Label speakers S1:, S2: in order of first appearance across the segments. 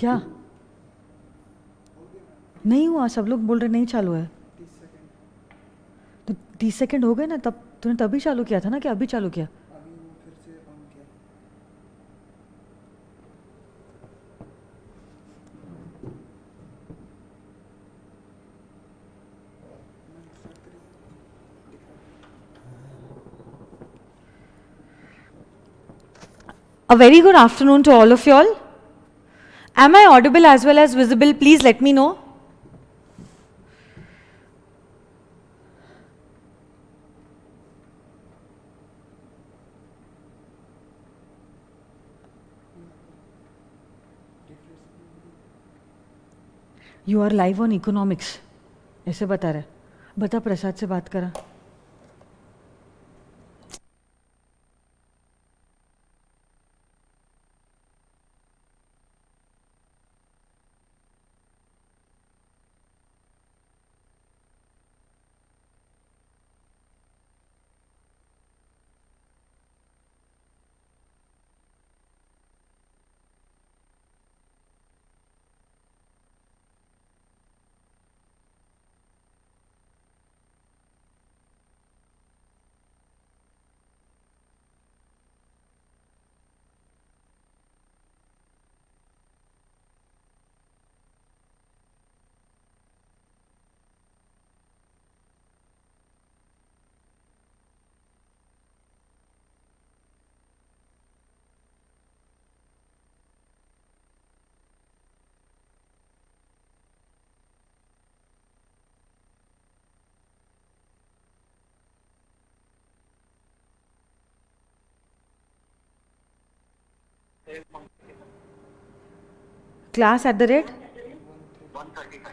S1: क्या नहीं हुआ? सब लोग बोल रहे नहीं चालू है। तो 30 सेकंड हो गए ना, तब तूने तभी चालू किया था ना, कि अभी चालू किया? A very good afternoon to all of you all. Am I audible as well as visible? Please let me know. You are live on economics. ऐसे बता रहे। बता, प्रसाद से बात करा। Class at the rate
S2: 135.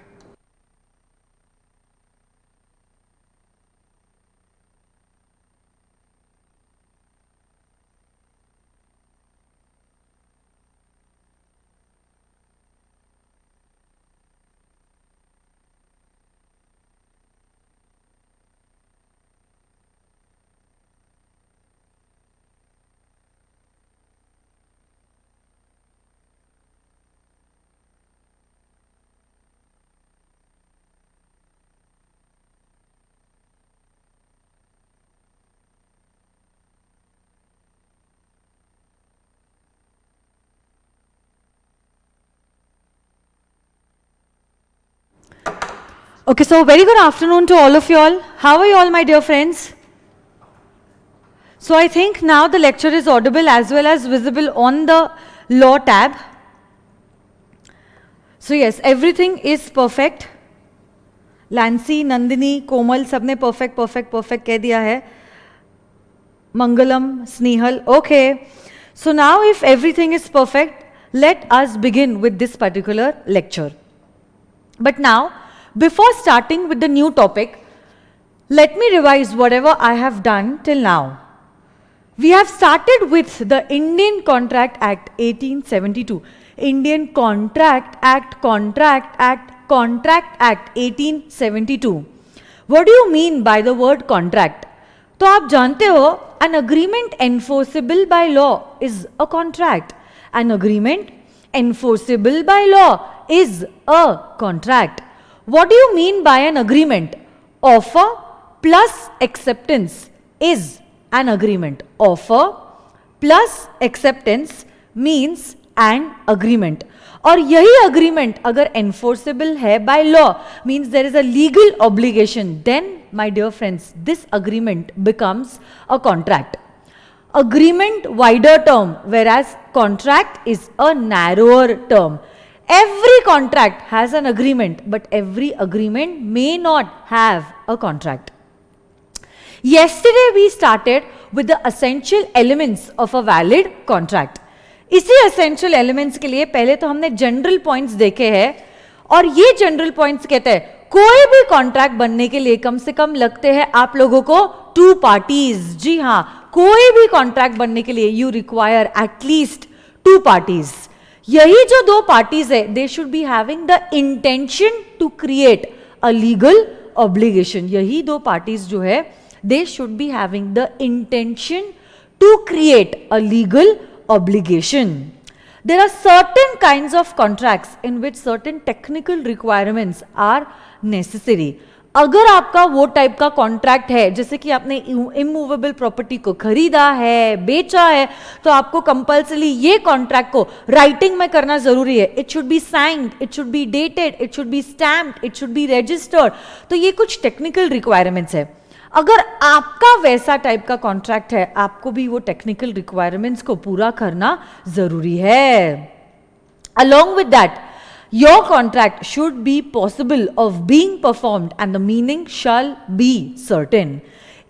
S1: Okay, so very good afternoon to all of you all. How are you all, my dear friends? So I think now the lecture is audible as well as visible on the law tab. So yes, everything is perfect. Lancy, Nandini, Komal, सबने perfect कह दिया है. Mangalam, Snehal, okay. So now if everything is perfect, let us begin with this particular lecture. But now, before starting with the new topic, let me revise whatever I have done till now. We have started with the Indian Contract Act 1872. Indian Contract Act 1872. What do you mean by the word contract? तो आप जानते हो, an agreement enforceable by law is a contract. An agreement enforceable by law is a contract. What do you mean by an agreement? Offer plus acceptance is an agreement. Offer plus acceptance means an agreement. और यही agreement अगर enforceable है by law, means there is a legal obligation, then my dear friends, this agreement becomes a contract. Agreement wider term, whereas contract is a narrower term. Every contract has an agreement, but every agreement may not have a contract. Yesterday we started with the essential elements of a valid contract. इसी essential elements के लिए पहले तो हमने general points देखे हैं, और ये general points कहते हैं कोई भी contract बनने के लिए कम से कम लगते हैं आप लोगों को 2 parties. जी हाँ, कोई भी contract बनने के लिए you require at least 2 parties. यही जो 2 parties है, they should be having the intention to create a legal obligation. यही 2 parties जो है, they should be having the intention to create a legal obligation. There are certain kinds of contracts in which certain technical requirements are necessary. अगर आपका वो type का contract है, जैसे कि आपने इमूवेबल प्रॉपर्टी को खरीदा है, बेचा है, तो आपको कंपल्सरी ये कॉन्ट्रैक्ट को राइटिंग में करना जरूरी है. It should be signed, it should be dated, it should be stamped, it should be registered. तो ये कुछ टेक्निकल रिक्वायरमेंट्स है. अगर आपका वैसा टाइप का कॉन्ट्रैक्ट है, आपको भी वो टेक्निकल रिक्वायरमेंट्स को पूरा करना जरूरी है. Along with that, your contract should be possible of being performed and the meaning shall be certain.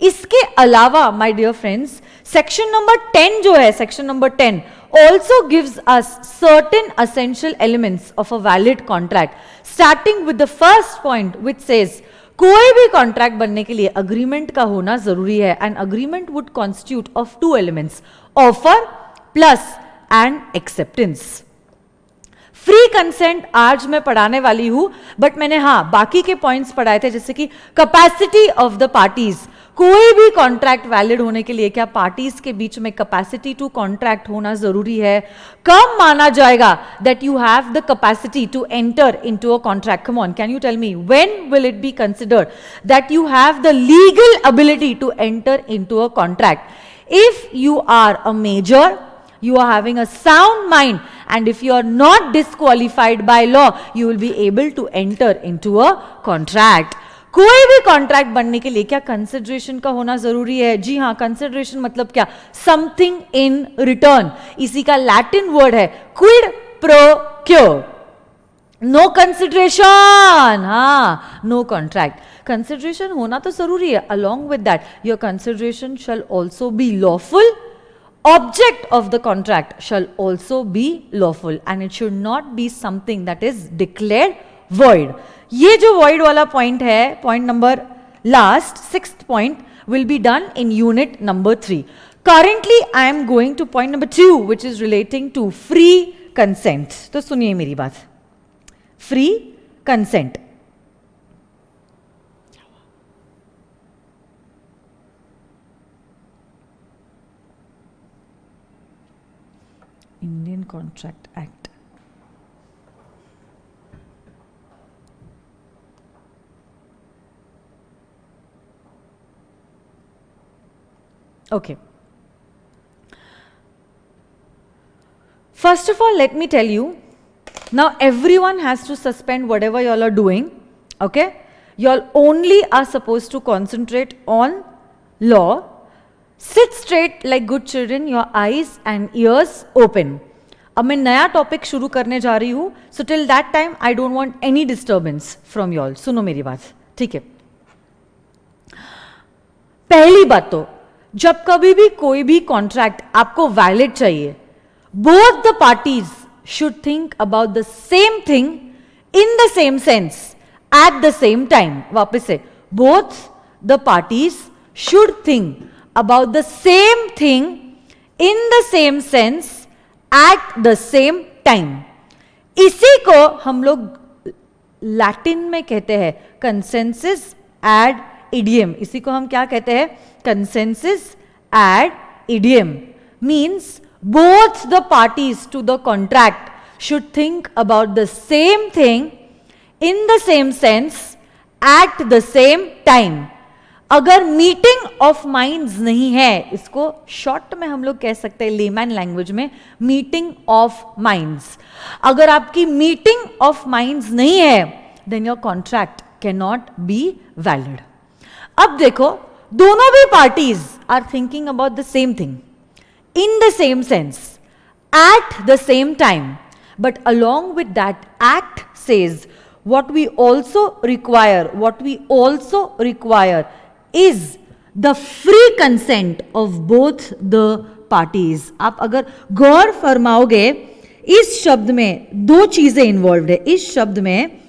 S1: इसके अलावा my dear friends, section number 10 जो है, section number 10 also gives us certain essential elements of a valid contract, starting with the first point which says कोई भी contract बनने के लिए agreement का होना जरूरी है. And agreement would constitute of 2 elements, offer plus and acceptance. Free consent आज मैं पढ़ाने वाली हूं, बट मैंने बाकी के पॉइंट्स पढ़ाए थे, जैसे कि कैपेसिटी ऑफ द पार्टीज. कोई भी कॉन्ट्रैक्ट वैलिड होने के लिए क्या पार्टीज के बीच में कैपेसिटी टू कॉन्ट्रैक्ट होना जरूरी है? कब माना जाएगा that you have the capacity to enter into a contract? Come on, can you tell me when will it be considered that you have the legal ability to enter into a contract? If you are a major, you are having a sound mind, and if you are not disqualified by law, you will be able to enter into a contract. कोई भी contract बनने के लिए क्या consideration का होना जरूरी है? जी हाँ, कंसिडरेशन मतलब क्या? Something in return. इसी का लैटिन वर्ड है quid pro quo. No consideration, no contract. Consideration होना तो जरूरी है. Along with that, your consideration shall also be lawful. Object of the contract shall also be lawful, and it should not be something that is declared void. ये जो void वाला point है, point number last, 6th point will be done in unit number 3. Currently I am going to point number 2, which is relating to free consent. तो सुनिए मेरी बात. Free consent. Indian Contract Act. Okay. First of all, let me tell you, now everyone has to suspend whatever you all are doing. Okay? You all only are supposed to concentrate on law. Sit straight like good children, your eyes and ears open. अब मैं नया topic शुरू करने जा रही हूं, so till that time I don't want any disturbance from you all. सुनो मेरी बात, ठीक है? पहली बात तो, जब कभी भी कोई भी कॉन्ट्रैक्ट आपको वैलिड चाहिए, both the parties should think about the same thing in the same sense at the same time. वापस से, both the parties should think about the same thing in the same sense at the same time. इसी को हम लोग Latin में कहते हैं consensus ad idiom. इसी को हम क्या कहते हैं? consensus ad idiom. Means both the parties to the contract should think about the same thing in the same sense at the same time. अगर मीटिंग ऑफ माइंड्स नहीं है, इसको शॉर्ट में हम लोग कह सकते हैं लेमैन लैंग्वेज में मीटिंग ऑफ माइंड्स. अगर आपकी मीटिंग ऑफ माइंड्स नहीं है, then your contract can not be valid. अब देखो, दोनों भी parties are thinking about the same thing in the same sense at the same time, but along with that act says what we also require is the free consent of both the parties. आप अगर गौर फरमाओगे, इस शब्द में दो चीजें involve है. इस शब्द में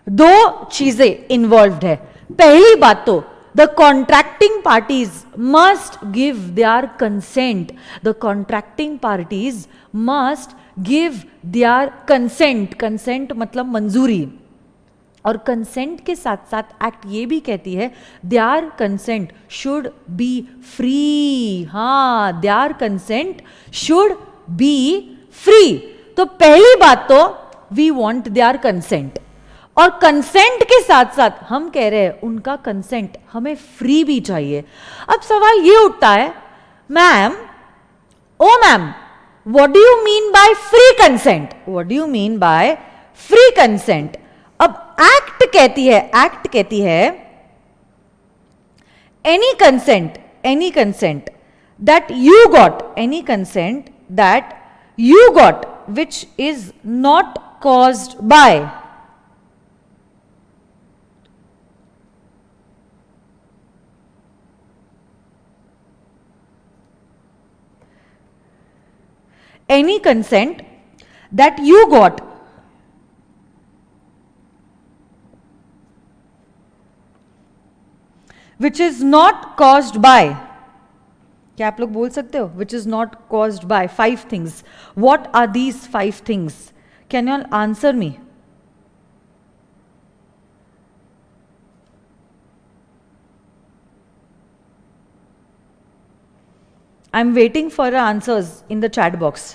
S1: दो चीजें इन्वॉल्व है. पहली बात तो, the contracting parties must give their consent. The contracting parties must give their consent. Consent मतलब मंजूरी. और कंसेंट के साथ साथ एक्ट ये भी कहती है their consent should be free. Their consent should be free. तो पहली बात तो वी वॉन्ट देयर कंसेंट, और कंसेंट के साथ साथ हम कह रहे हैं उनका कंसेंट हमें फ्री भी चाहिए। अब सवाल ये उठता है, ma'am, oh ma'am, what do you mean by free consent? What do you mean by free consent? अब एक्ट कहती है any consent that you got, any consent that you got which is not caused by, any consent that you got which is not caused by, क्या आप लोग बोल सकते हो which is not caused by? 5 things. What are these 5 things? Can you all answer me? I'm waiting for your answers in the chat box.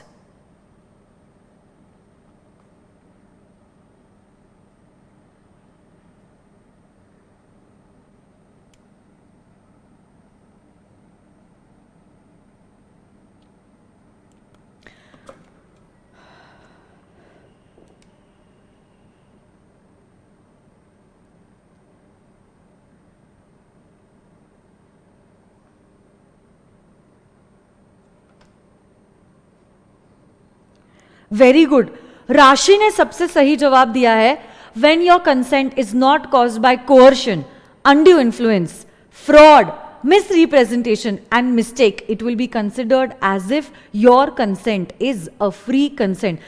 S1: Very good, राशि ने सबसे सही जवाब दिया है, when your consent is not caused by coercion, undue influence, fraud, misrepresentation and mistake, it will be considered as if your consent is a free consent.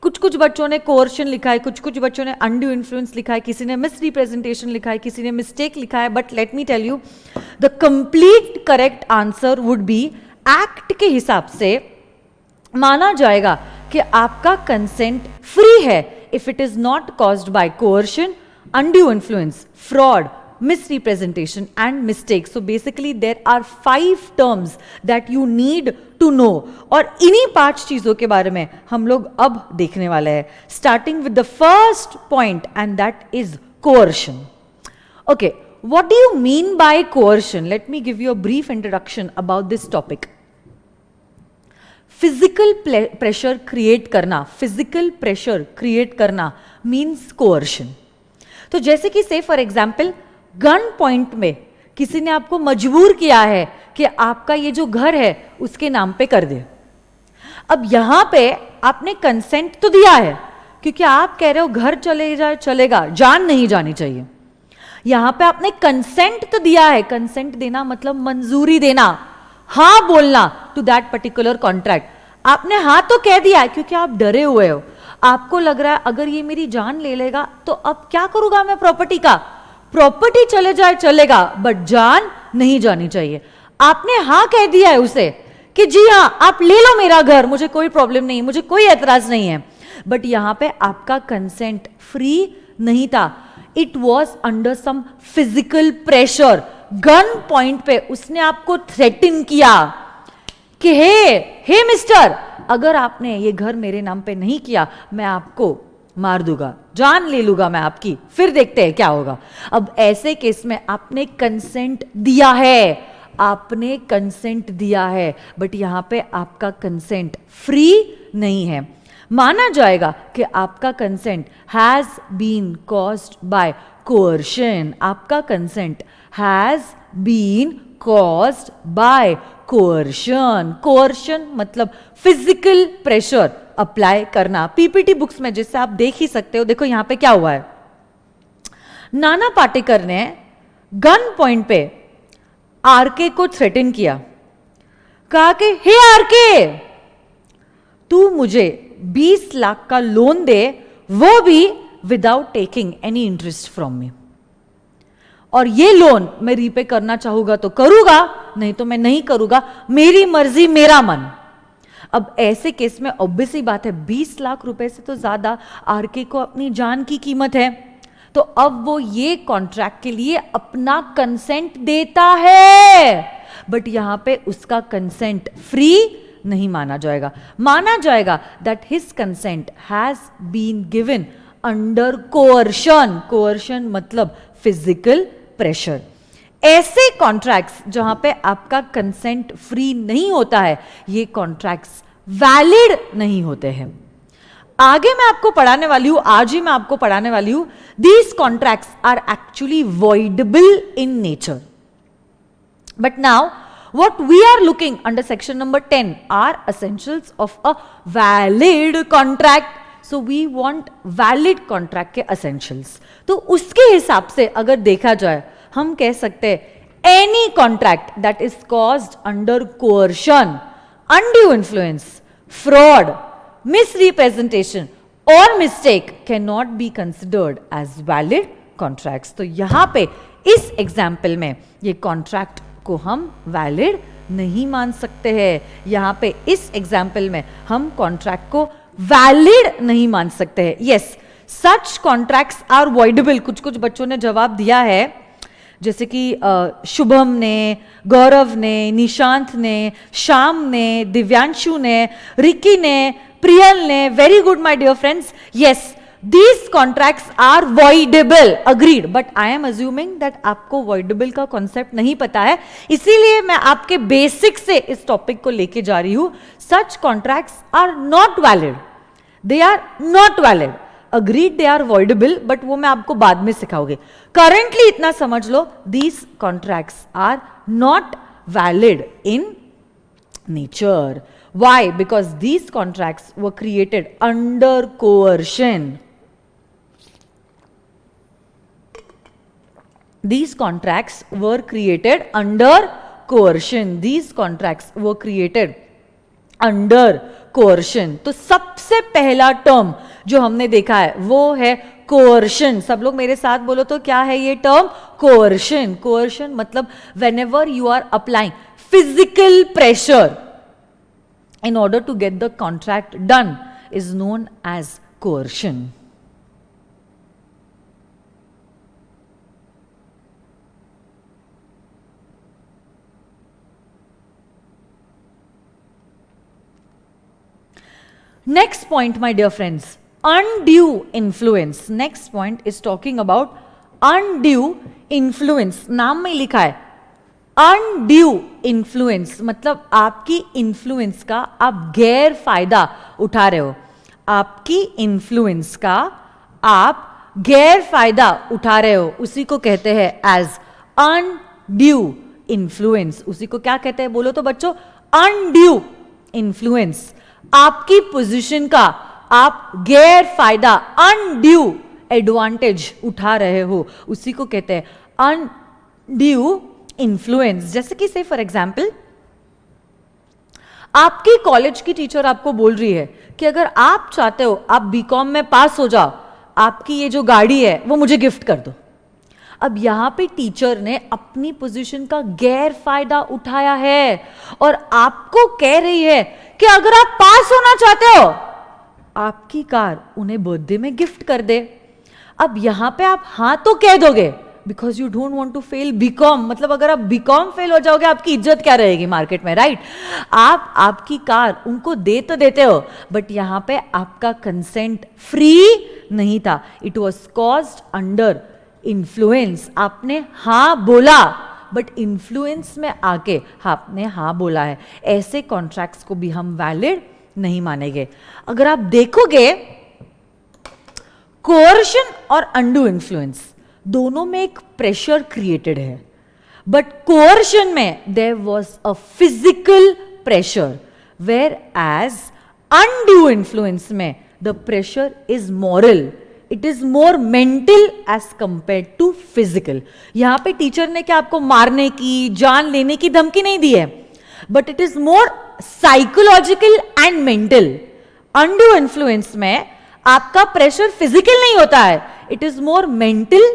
S1: कुछ बच्चों ने कोअर्शन लिखा है, कुछ बच्चों ने अनड्यू इन्फ्लुएंस लिखा है, किसी ने मिसरिप्रेजेंटेशन लिखा है, किसी ने मिस्टेक लिखा है, but let me tell you the complete correct answer would be, act के हिसाब से माना जाएगा कि आपका कंसेंट फ्री है if it is not caused by coercion, undue influence, fraud, misrepresentation and mistake. So basically there are 5 terms that you need to know, और इन्हीं 5 चीजों के बारे में हम लोग अब देखने वाले हैं, starting with the first point and that is coercion. Okay, what do you mean by coercion? Let me give you a brief introduction about this topic. Physical pressure create करना, फिजिकल प्रेशर क्रिएट करना means coercion. तो जैसे कि से for example gun point में किसी ने आपको मजबूर किया है कि आपका ये जो घर है उसके नाम पे कर दे. अब यहां पे आपने कंसेंट तो दिया है क्योंकि आप कह रहे हो घर चले जाए चलेगा, जान नहीं जानी चाहिए. यहां पे आपने कंसेंट तो दिया है, कंसेंट देना मतलब मंजूरी देना, हाँ बोलना टू दैट पर्टिकुलर कॉन्ट्रैक्ट. आपने हाँ तो कह दिया है क्योंकि आप डरे हुए हो, आपको लग रहा है अगर ये मेरी जान ले लेगा तो अब क्या करूंगा मैं प्रॉपर्टी का, प्रॉपर्टी चले जाए चलेगा बट जान नहीं जानी चाहिए. आपने हाँ कह दिया है उसे कि जी हाँ आप ले लो मेरा घर, मुझे कोई प्रॉब्लम नहीं, मुझे कोई एतराज नहीं है, बट यहां पे आपका कंसेंट फ्री नहीं था. It was under some physical pressure. Gun point पे उसने आपको थ्रेटन किया कि हे मिस्टर, अगर आपने ये घर मेरे नाम पे नहीं किया मैं आपको मार दूंगा, जान ले लूंगा मैं आपकी, फिर देखते हैं क्या होगा. अब ऐसे केस में आपने कंसेंट दिया है, आपने कंसेंट दिया है, बट यहां पे आपका कंसेंट फ्री नहीं है. माना जाएगा कि आपका consent has been caused by coercion. आपका consent has been caused by coercion. Coercion मतलब फिजिकल प्रेशर अप्लाई करना. पीपीटी बुक्स में जैसे आप देख ही सकते हो, देखो यहां पे क्या हुआ है. नाना पाटेकर ने गन पॉइंट पे आरके को थ्रेटन किया, कहा कि हे आरके, तू मुझे 20 लाख का लोन दे, वो भी without taking any interest from me, और ये लोन मैं रीपे करना चाहूंगा तो करूंगा, नहीं तो मैं नहीं करूंगा, मेरी मर्जी मेरा मन. अब ऐसे केस में ऑब्वियस ही बात है 20 लाख रुपए से तो ज्यादा आरके को अपनी जान की कीमत है, तो अब वो ये कॉन्ट्रैक्ट के लिए अपना कंसेंट देता है, बट यहां पे उसका कंसेंट फ्री नहीं माना जाएगा that his consent has been given under coercion मतलब फिजिकल प्रेशर। ऐसे कॉन्ट्रैक्ट्स जहां पे आपका कंसेंट फ्री नहीं होता है, ये कॉन्ट्रैक्ट्स वैलिड नहीं होते हैं। आगे मैं आपको पढ़ाने वाली हूं, आज ही मैं आपको पढ़ाने वाली हूं, these contracts are actually voidable in nature. But now what we are looking under section number 10 are essentials of a valid contract. So we want valid contract के essentials. तो उसके हिसाब से अगर देखा जाए, हम कह सकते हैं any contract that is caused under coercion, undue influence, fraud, misrepresentation or mistake cannot be considered as valid contracts. तो यहां पे इस एग्जाम्पल में ये कॉन्ट्रैक्ट को हम वैलिड नहीं मान सकते हैं। यहां पे इस एग्जाम्पल में हम कॉन्ट्रैक्ट को वैलिड नहीं मान सकते हैं। Yes, such contracts are voidable. कुछ बच्चों ने जवाब दिया है, जैसे कि शुभम ने, गौरव ने, निशांत ने, श्याम ने, दिव्यांशु ने, रिकी ने, प्रियल ने। Very good my dear friends. Yes, these contracts are voidable, agreed, but I am assuming that आपको voidable का concept नहीं पता है, इसीलिए मैं आपके बेसिक से इस टॉपिक को लेके जा रही हूं। such contracts are not valid, they are not valid, agreed they are voidable, but वो मैं आपको बाद में सिखाऊंगी। currently इतना समझ लो, these contracts are not valid in nature. Why? Because these contracts were created under coercion. These contracts were created under coercion. These contracts were created under coercion. तो सबसे पहला टर्म जो हमने देखा है वो है coercion. सब लोग मेरे साथ बोलो तो क्या है ये टर्म? coercion. coercion मतलब whenever you are applying physical pressure in order to get the contract done is known as coercion. Next point, my dear friends, undue influence. Next point is talking about undue influence. नाम में लिखा है undue influence, मतलब आपकी influence का आप गैर फायदा उठा रहे हो। आपकी influence का आप गैर फायदा उठा रहे हो, उसी को कहते हैं as undue influence. उसी को क्या कहते हैं बोलो तो बच्चों? undue influence. आपकी पोजीशन का आप गैर फायदा अनड्यू एडवांटेज उठा रहे हो, उसी को कहते हैं अनड्यू इन्फ्लुएंस। जैसे कि से फॉर एग्जाम्पल, आपकी कॉलेज की टीचर आपको बोल रही है कि अगर आप चाहते हो आप बीकॉम में पास हो जाओ, आपकी ये जो गाड़ी है वो मुझे गिफ्ट कर दो। अब यहां पे टीचर ने अपनी पोजीशन का गैर फायदा उठाया है और आपको कह रही है कि अगर आप पास होना चाहते हो, आपकी कार उन्हें बर्थडे में गिफ्ट कर दे। अब यहां पे आप हां तो कह दोगे because you don't want to fail BCom, मतलब अगर आप बीकॉम फेल हो जाओगे आपकी इज्जत क्या रहेगी मार्केट में, राइट? आप आपकी कार उनको दे तो देते हो, बट यहां पे आपका कंसेंट फ्री नहीं था। It was caused under influence. आपने हाँ बोला बट इन्फ्लुएंस में आके आपने हाँ बोला है। ऐसे कॉन्ट्रैक्ट्स को भी हम वैलिड नहीं मानेंगे। अगर आप देखोगे कोअर्शन और अनड्यू इन्फ्लुएंस दोनों में एक प्रेशर क्रिएटेड है, बट कोअर्शन में there was a physical pressure, whereas undue influence में the pressure is moral, it is more mental as compare to physical. यहां पे टीचर ने क्या आपको मारने की, जान लेने की धमकी नहीं दी है, but it is more psychological and mental. Undue influence में आपका प्रेशर फिजिकल नहीं होता है, it is more mental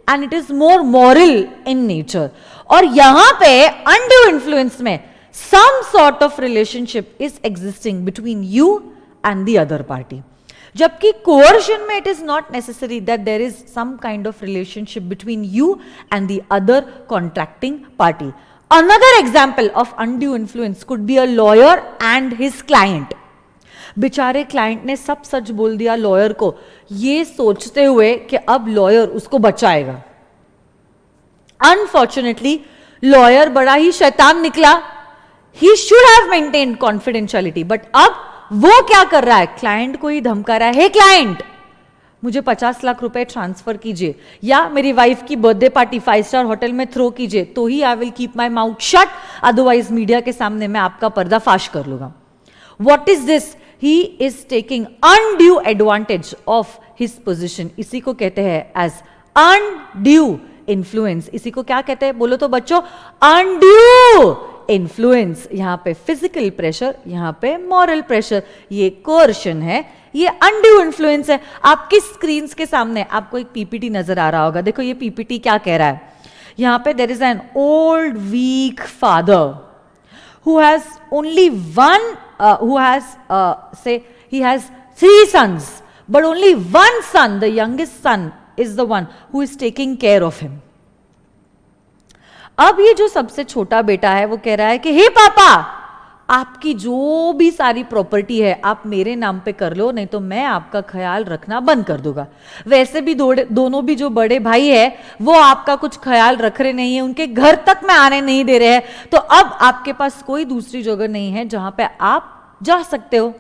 S1: and it is more moral in nature. और यहां पे अनड्यू इन्फ्लुएंस में some sort of relationship is existing between you and the other party, जबकि कोअर्शन में it is not necessary that there is some kind of relationship between you and the other contracting party. Another example of undue influence could be a lawyer and his client. बेचारे client ने सब सच बोल दिया lawyer को, ये सोचते हुए कि अब लॉयर उसको बचाएगा. अनफॉर्चुनेटली लॉयर बड़ा ही शैतान निकला. He should have maintained confidentiality, but अब वो क्या कर रहा है, क्लाइंट को ही धमका रहा है, हे क्लाइंट मुझे 50 लाख रुपए ट्रांसफर कीजिए, या मेरी वाइफ की बर्थडे पार्टी 5 स्टार होटल में थ्रो कीजिए, तो ही he will keep my mouth shut, otherwise media के सामने मैं आपका पर्दाफाश कर लूंगा. What is this? He is taking undue advantage of his position. इसी को कहते हैं एज अनड्यू इन्फ्लुएंस. इसी को क्या कहते हैं बोलो तो बच्चों? Undue influence. यहां पे फिजिकल प्रेशर, यहां पे मॉरल प्रेशर, ये कोर्शन है, ये अनड्यू इन्फ्लुएंस है. आपकी स्क्रीन के सामने आपको एक पीपीटी नजर आ रहा होगा. देखो ये पीपीटी क्या कह रहा है. यहां पे there is an old weak father who has only one who has say he has 3 sons, but only one son, the youngest son, is the one who is taking care of him. अब ये जो सबसे छोटा बेटा है वो कह रहा है कि हे पापा, आपकी जो भी सारी प्रॉपर्टी है आप मेरे नाम पे कर लो, नहीं तो मैं आपका ख्याल रखना बंद कर दूंगा. वैसे भी दोनों भी जो बड़े भाई है वो आपका कुछ ख्याल रख रहे नहीं है, उनके घर तक में आने नहीं दे रहे हैं, तो अब आपके पास कोई दूसरी जगह नहीं है जहां पे आप जा सकते हो.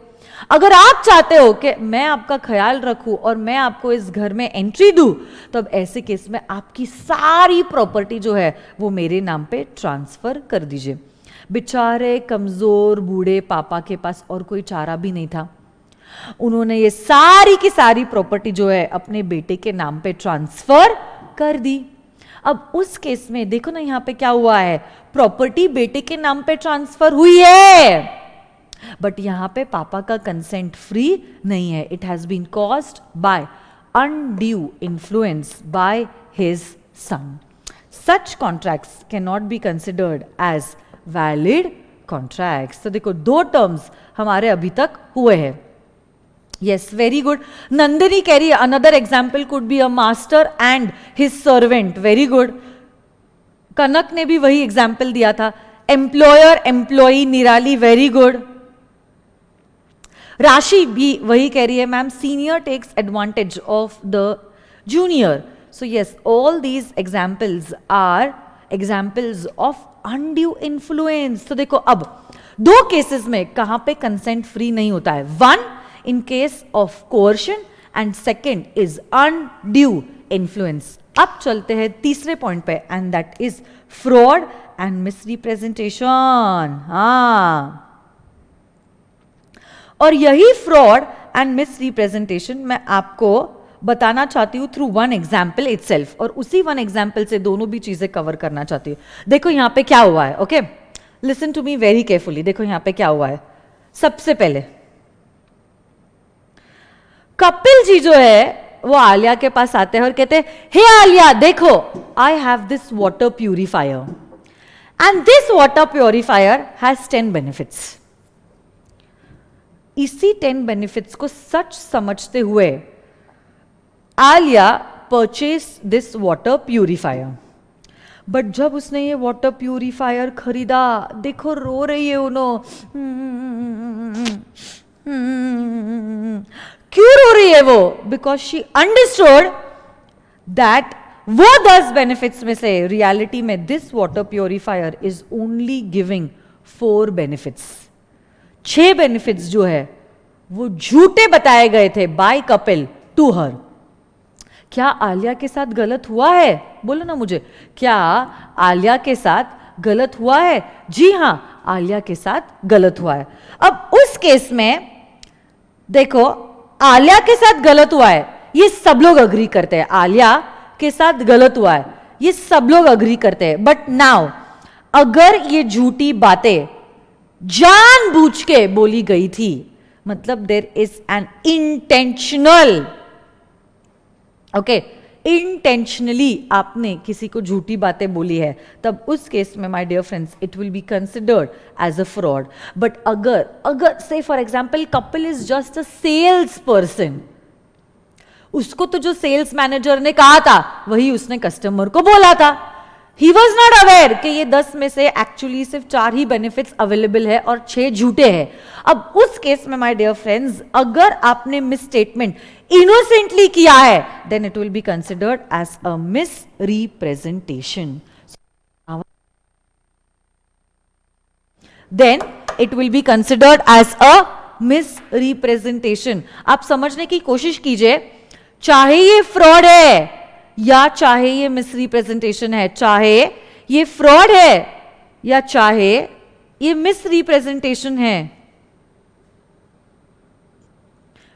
S1: अगर आप चाहते हो कि मैं आपका ख्याल रखूं और मैं आपको इस घर में एंट्री दूं, तो अब ऐसे केस में आपकी सारी प्रॉपर्टी जो है वो मेरे नाम पे ट्रांसफर कर दीजिए. बेचारे कमजोर बूढ़े पापा के पास और कोई चारा भी नहीं था. उन्होंने ये सारी की सारी प्रॉपर्टी जो है अपने बेटे के नाम पे ट्रांसफर कर दी. अब उस केस में देखो ना यहां पे क्या हुआ है, प्रॉपर्टी बेटे के नाम पे ट्रांसफर हुई है, बट यहां पे पापा का कंसेंट फ्री नहीं है. It has been caused by undue influence by his son. Such contracts can not be considered as valid contracts. तो देखो 2 टर्म्स हमारे अभी तक हुए हैं. Yes, very good. नंदिनी कह रही है another example could be a master and his servant. Very good. Kanak ने भी वही एग्जाम्पल दिया था. Employer employee, Nirali, very good. Rashi भी वही कह रही है, ma'am senior takes advantage of the junior. So yes, all these examples are examples of undue influence. तो देखो अब 2 केसेस में कहां पे कंसेंट फ्री नहीं होता है. 1 in case of coercion and second is undue influence. अब चलते हैं तीसरे पॉइंट पे, and that is fraud and misrepresentation. हाँ, और यही फ्रॉड एंड मिसरिप्रेजेंटेशन मैं आपको बताना चाहती हूं थ्रू 1 एग्जाम्पल इटसेल्फ, और उसी 1 एग्जाम्पल से दोनों भी चीजें कवर करना चाहती हूं. देखो यहां पे क्या हुआ है. Okay, listen to me very carefully. देखो यहां पे क्या हुआ है. सबसे पहले कपिल जी जो है वो आलिया के पास आते हैं और कहते हैं, हे आलिया देखो, I have this water purifier and this water purifier has 10 benefits. इसी 10 बेनिफिट्स को सच समझते हुए Alia purchase this water purifier. But जब उसने ये वाटर प्यूरिफायर खरीदा, देखो रो रही है उन्होंने. क्यों रो रही है वो? बिकॉज शी अंडरस्टूड दैट वो 10 बेनिफिट्स में से रियलिटी में this water purifier is only giving 4 benefits. 6 benefits जो है वो झूठे बताए गए थे बाय कपिल टू हर. क्या आलिया के साथ गलत हुआ है? बोलो ना मुझे, क्या आलिया के साथ गलत हुआ है? जी हां, आलिया के साथ गलत हुआ है. अब उस केस में देखो, आलिया के साथ गलत हुआ है, ये सब लोग अग्री करते हैं. आलिया के साथ गलत हुआ है, ये सब लोग अग्री करते हैं. बट नाउ अगर ये झूठी बातें जानबूझ के बोली गई थी, मतलब there is an intentional, okay, intentionally आपने किसी को झूठी बातें बोली है, तब उस केस में my dear friends it will be considered as a fraud. But अगर say for example Kapil is just a sales person, उसको तो जो सेल्स मैनेजर ने कहा था वही उसने कस्टमर को बोला था. ही वॉज नॉट अवेयर कि ये 10 में से एक्चुअली सिर्फ 4 ही बेनिफिट्स अवेलेबल है और 6 झूठे हैं. अब उस केस में माय डियर फ्रेंड्स, अगर आपने मिस स्टेटमेंट इनोसेंटली किया है, then it will be considered as a misrepresentation. Then it will be considered as a misrepresentation. आप समझने की कोशिश कीजिए, चाहे ये फ्रॉड है या चाहे ये मिस रिप्रेजेंटेशन है, चाहे ये फ्रॉड है या चाहे ये मिस रिप्रेजेंटेशन है.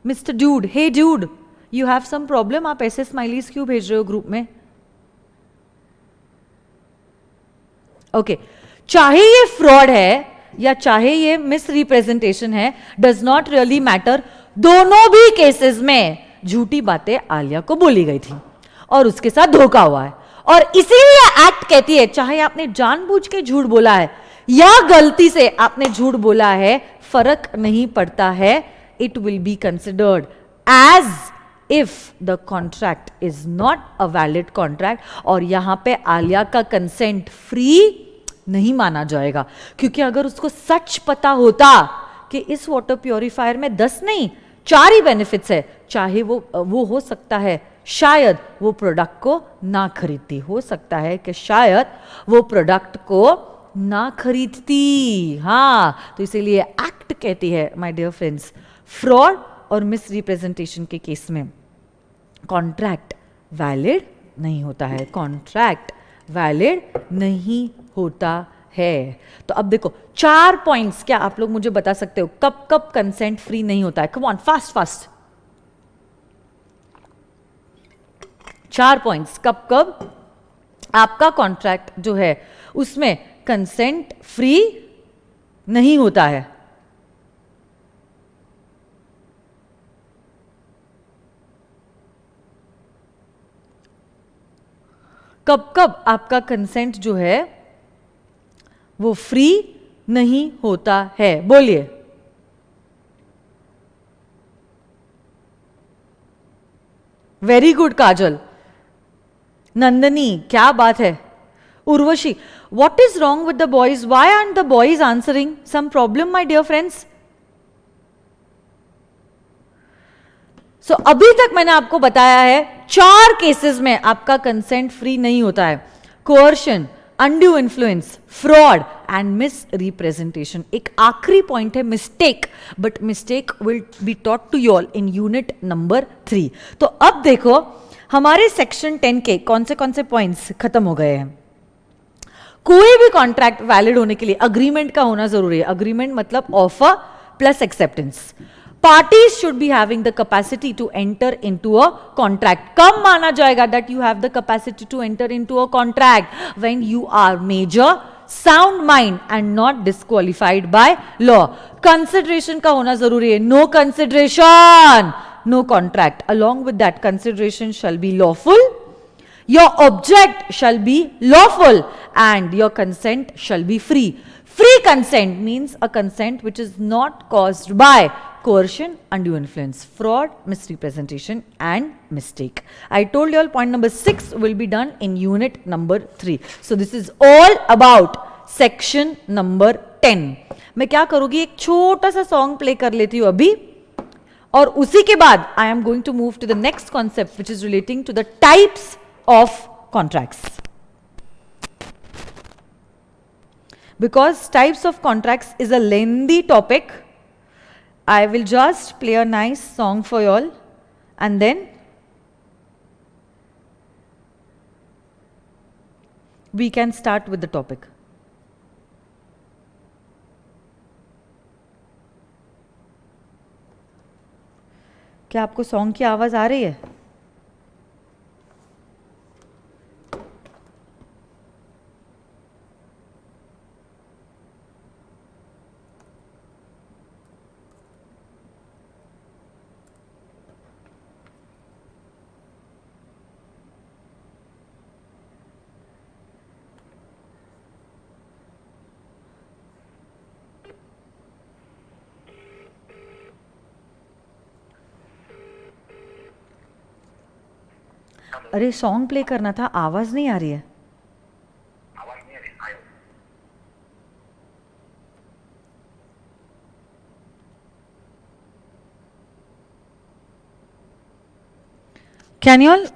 S1: Mister dude, hey dude, you have some problem. आप ऐसे स्माइलीज क्यों भेज रहे हो ग्रुप में? ओके, चाहे ये फ्रॉड है या चाहे ये मिस रिप्रेजेंटेशन है, डज नॉट रियली मैटर. दोनों भी केसेस में झूठी बातें आलिया को बोली गई थी और उसके साथ धोखा हुआ है. और इसीलिए एक्ट कहती है, चाहे आपने जानबूझ के झूठ बोला है या गलती से आपने झूठ बोला है, फर्क नहीं पड़ता है. It will be considered as if the contract is not a valid contract. और यहां पे आलिया का कंसेंट फ्री नहीं माना जाएगा, क्योंकि अगर उसको सच पता होता कि इस वाटर प्योरीफायर में 10 नहीं 4 ही बेनिफिट्स है, चाहे वो हो सकता है शायद वो प्रोडक्ट को ना खरीदती, हो सकता है कि शायद वो प्रोडक्ट को ना खरीदती. हाँ, तो इसीलिए एक्ट कहती है माय डियर फ्रेंड्स, फ्रॉड और मिस रिप्रेजेंटेशन के केस में कॉन्ट्रैक्ट वैलिड नहीं होता है. कॉन्ट्रैक्ट वैलिड नहीं होता है. तो अब देखो 4 पॉइंट्स, क्या आप लोग मुझे बता सकते हो कब कब कंसेंट फ्री नहीं होता है? कम ऑन, फास्ट फास्ट. 4 पॉइंट्स कब कब आपका कॉन्ट्रैक्ट जो है उसमें कंसेंट फ्री नहीं होता है. कब कब आपका कंसेंट जो है वो फ्री नहीं होता है? बोलिए. वेरी गुड काजल. नंदनी, क्या बात है. Urvashi, what is wrong with the boys? Why aren't the boys answering? Some problem my dear friends? So अभी तक मैंने आपको बताया है 4 केसेस में आपका कंसेंट फ्री नहीं होता है. Coercion, undue influence, fraud and misrepresentation. एक आखिरी पॉइंट है mistake, but mistake will be taught to you all in unit number 3. तो अब देखो हमारे सेक्शन 10 के कौन से पॉइंट्स खत्म हो गए हैं. कोई भी कॉन्ट्रैक्ट वैलिड होने के लिए अग्रीमेंट का होना जरूरी है. अग्रीमेंट मतलब offer plus acceptance. Parties should be having the capacity to enter into a contract. कब माना जाएगा that you have the capacity to enter into a contract? When you are major, sound mind and not disqualified by law. Consideration का होना जरूरी है. No consideration, no contract. Along with that, consideration shall be lawful. Your object shall be lawful and your consent shall be free. Free consent means a consent which is not caused by coercion, undue influence, fraud, misrepresentation and mistake. I told you all point number 6 will be done in unit number 3. So this is all about section number 10. मैं क्या करूंगी, एक छोटा सा song play कर लेती हूँ अभी, और उसी के बाद I am going to move to the next concept which is relating to the types of contracts. Because types of contracts is a lengthy topic, I will just play a nice song for you all and then we can start with the topic. क्या आपको song की आवाज आ रही है? अरे song play करना था, आवाज नहीं आ रही है. कैन यू ऑल,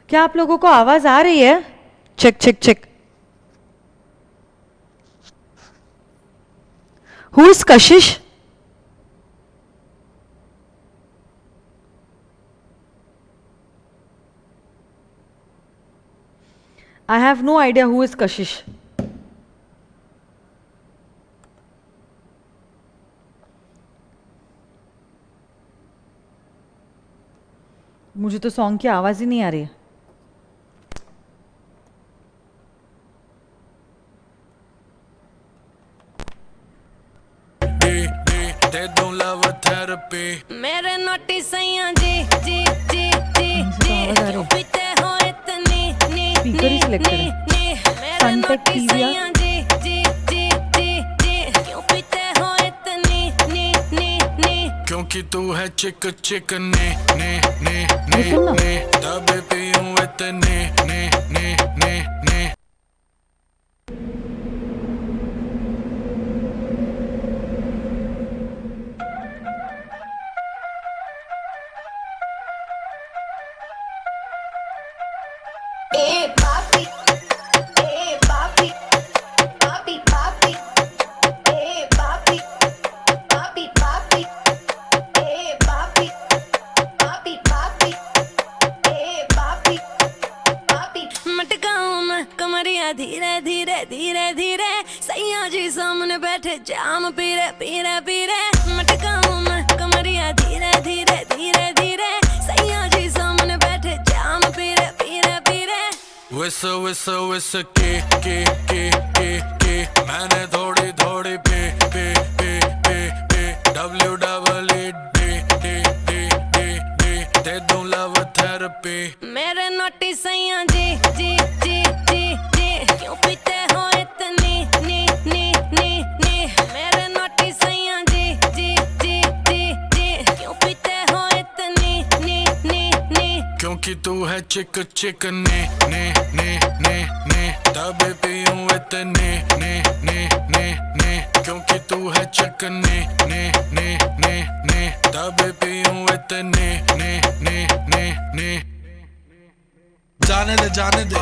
S1: क्या आप लोगों को आवाज आ रही है? Check check check. Who is Kashish? I have no idea who is Kashish. मुझे तो सॉन्ग की आवाज ही नहीं आ रही है.
S3: They don't love a therapy.
S4: मेरे नोटी सैया जी जी जी जी जी क्यों पीते हो इतनी नी
S1: Speaker ही selected है.
S4: मेरे
S1: Suntech
S4: नोटी
S1: PVR.
S4: सैया जी जी जी जी जी क्यों पीते हो इतनी नी नी नी
S3: क्योंकि तू है चिक चिक ने
S1: सुन ना.
S3: ने तबे पीऊं इतने ने
S5: ए पापी पापी पापी ए पापी पापी पापी ए पापी पापी पापी ए पापी पापी
S4: मटकाऊं मैं कमरिया धीरे धीरे धीरे धीरे सैया जी सामने बैठे जाम पीरे पीरे पीरे मटकाऊं मैं कमरिया धीरे धीरे धीरे धीरे सैया जी सामने बैठे जाम पीरे पीरे पीरे
S3: विस के मैंने थोड़ी थोड़ी पे WEE दे दूं लव थेरेपी.
S4: मेरे नोटी सैया जी जी जी जी जी क्यों पीते हो इतनी नी नी नी नी मेरे नोटी सैया जी जी जी जी जी क्यों पीते हो इतनी नी नी नी
S3: क्योंकि तू है चिक चिक ने तबे पीऊं इतने ने क्योंकि तू है चिक ने तबे पीऊं इतने ने जाने दे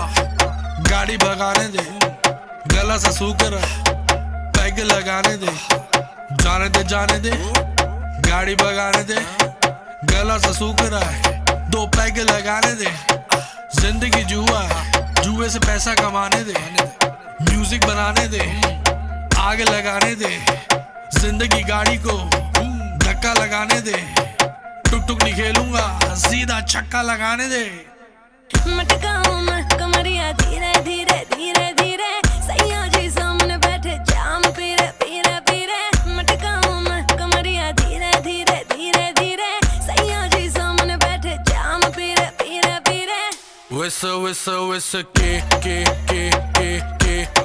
S3: गाड़ी भगाने दे गला सा सूकर पैग लगाने दे जाने दे गाड़ी भगाने दे गला सा सूकर है 2 पैग लगाने दे. जिंदगी जुआ जुए से पैसा कमाने दे म्यूजिक बनाने दे आग लगाने दे जिंदगी गाड़ी को धक्का लगाने दे टुक टुक नहीं खेलूंगा सीधा छक्का लगाने दे.
S4: मटकाऊं मैं कमरिया धीरे धीरे धीरे धीरे सैया जी सामने बैठे जाम पीरे पीरे पीरे मटकाऊं मैं कमरिया धीरे धीरे धीरे धीरे सैया जी सामने बैठे जाम पीरे पीरे पीरे
S3: विस के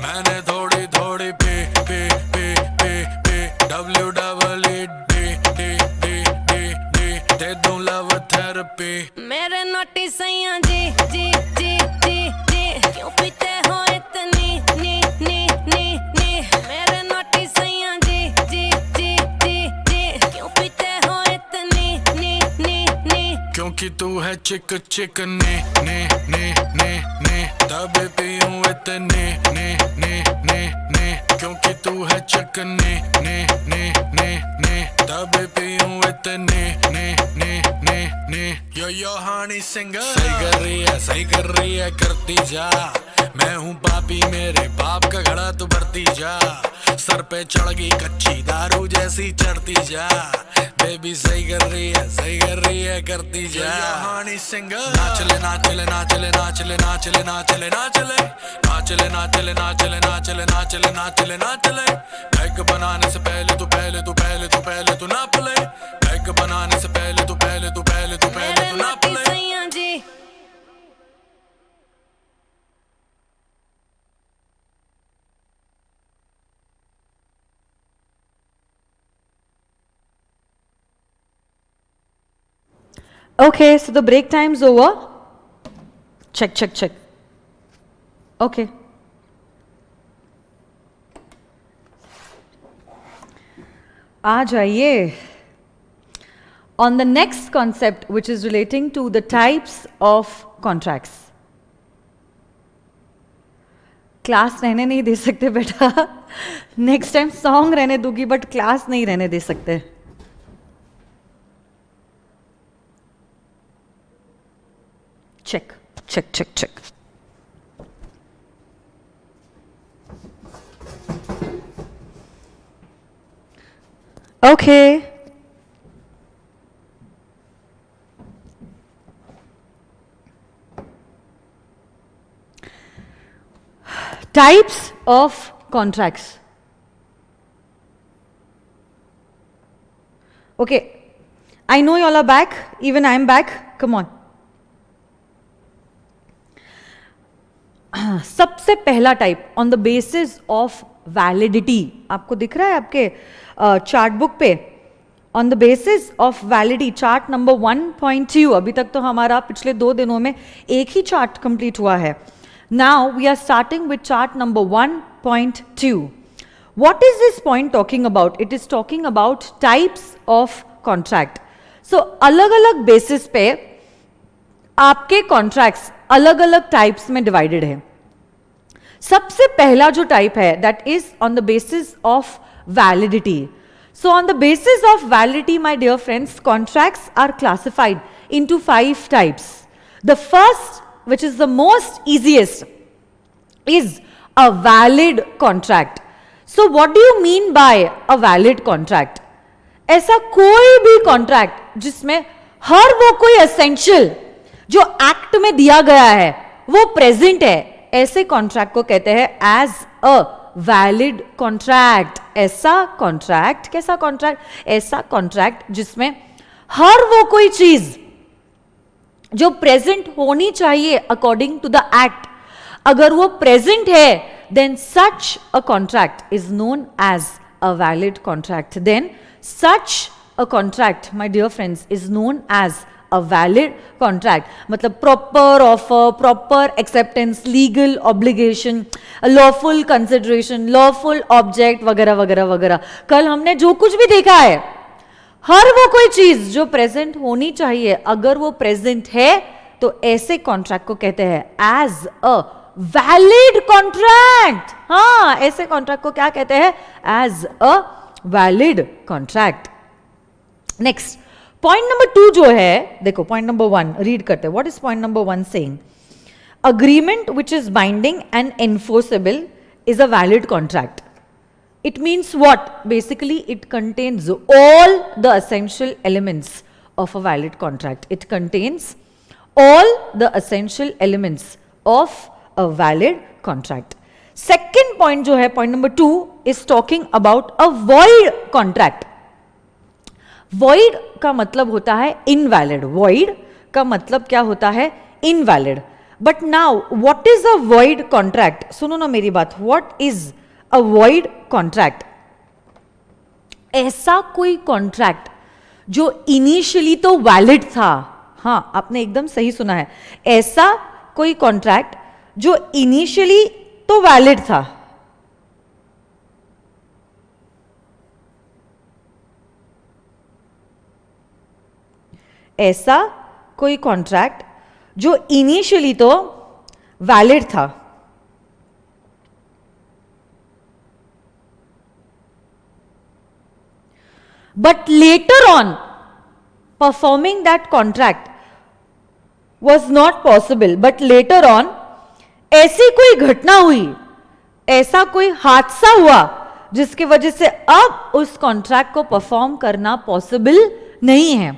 S3: मैंने थोड़ी थोड़ी पे WEE दे दूं लव थेरेपी.
S4: मेरे नोटी सैया जी जी जी जी जी क्यों पीते हो इतनी नी नी नी नी मेरे नोटी सैया जी जी जी जी जी क्यों पीते हो इतनी नी नी नी
S3: क्योंकि तू है चिक चिक ने तबे पीऊं इतने ने क्योंकि तू है चिक ने तबे पीऊं इतने ने यो हानी सिंगर सही कर रही है करती जा. मैं हूँ पापी मेरे बाप का घड़ा तू भरती जा सर पे चढ़ गई कच्ची दारू जैसी चढ़ती जा. बेबी सही कर रही है करती जा. हानी सिंगर नाचले नाचले नाचले नाचले नाचले नाचले नाचले नाचले नाचले नाचले नाचले नाचले नाचले नाचले पैक बनाने से पहले तू नाप ले पैक बनाने से पहले तू
S4: मेरे
S3: नाप
S4: नोटी
S3: ले.
S4: सैया जी
S1: Okay, so the break time's over. Check. Okay. आ जाइए. on the next concept, which is relating to the types of contracts. Class रहने नहीं दे सकते बेटा, नेक्स्ट टाइम सॉन्ग रहने दूंगी बट क्लास नहीं रहने दे सकते. Check check check check. Okay, types of contracts. Okay, I know you all are back, even I am back. Come on. सबसे पहला type on the basis of validity, आपको दिख रहा है आपके चार्ट बुक पे, on the basis of validity, chart number 1.2. अभी तक तो हमारा पिछले 2 दिनों में एक ही चार्ट कंप्लीट हुआ है. Now we are starting with chart number 1.2. What is this point talking about? It is talking about types of contract. So अलग अलग basis पे आपके contracts अलग अलग types में divided है. सबसे पहला जो type है that is on the basis of validity. So on the basis of validity, my dear friends, contracts are classified into 5 types. The first, which is the most easiest, is a valid contract. So what do you mean by a valid contract? ऐसा कोई भी contract जिसमें हर वो कोई essential जो act में दिया गया है वो प्रेजेंट है, ऐसे कॉन्ट्रैक्ट को कहते हैं एज अ वैलिड कॉन्ट्रैक्ट. ऐसा कॉन्ट्रैक्ट, कैसा कॉन्ट्रैक्ट? ऐसा कॉन्ट्रैक्ट जिसमें हर वो कोई चीज जो प्रेजेंट होनी चाहिए अकॉर्डिंग टू द एक्ट, अगर वो प्रेजेंट है, then such a contract is known as a valid contract. Then such a contract, my dear friends, is known as a valid contract. मतलब proper offer, proper acceptance, legal obligation, lawful consideration, lawful object वगैरह वगैरह वगैरह. कल हमने जो कुछ भी देखा है, हर वो कोई चीज जो प्रेजेंट होनी चाहिए, अगर वो प्रेजेंट है तो ऐसे कॉन्ट्रैक्ट को कहते हैं एज अ वैलिड कॉन्ट्रैक्ट. हाँ, ऐसे कॉन्ट्रैक्ट को क्या कहते हैं? As a valid contract. Next point number 2 जो है, देखो पॉइंट नंबर 1 रीड करते हैं. What is point number 1 saying? Agreement which is binding and enforceable is a valid contract. It means what? Basically, it contains all the essential elements of a valid contract. It contains all the essential elements of a valid contract. Second point जो है, point number 2 is talking about a void contract. Void का मतलब होता है invalid. Void का मतलब क्या होता है? Invalid. But now, what is a void contract? सुनो ना मेरी बात. What is a void contract? ऐसा कोई कॉन्ट्रैक्ट जो इनिशियली तो वैलिड था. हाँ, आपने एकदम सही सुना है. ऐसा कोई कॉन्ट्रैक्ट जो इनिशियली तो वैलिड था, ऐसा कोई कॉन्ट्रैक्ट जो इनिशियली तो वैलिड था, but later on performing that contract was not possible. But later on ऐसी कोई घटना हुई, ऐसा कोई हादसा हुआ जिसकी वजह से अब उस कॉन्ट्रैक्ट को परफॉर्म करना पॉसिबल नहीं है,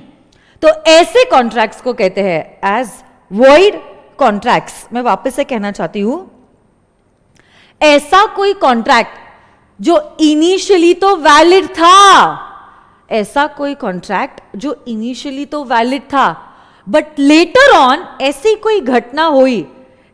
S1: तो ऐसे कॉन्ट्रैक्ट्स को कहते हैं एज वॉइड कॉन्ट्रैक्ट्स. मैं वापस से कहना चाहती हूं, ऐसा कोई कॉन्ट्रैक्ट जो इनिशियली तो वैलिड था, ऐसा कोई कॉन्ट्रैक्ट जो इनिशियली तो वैलिड था, बट लेटर ऑन ऐसी कोई घटना हुई,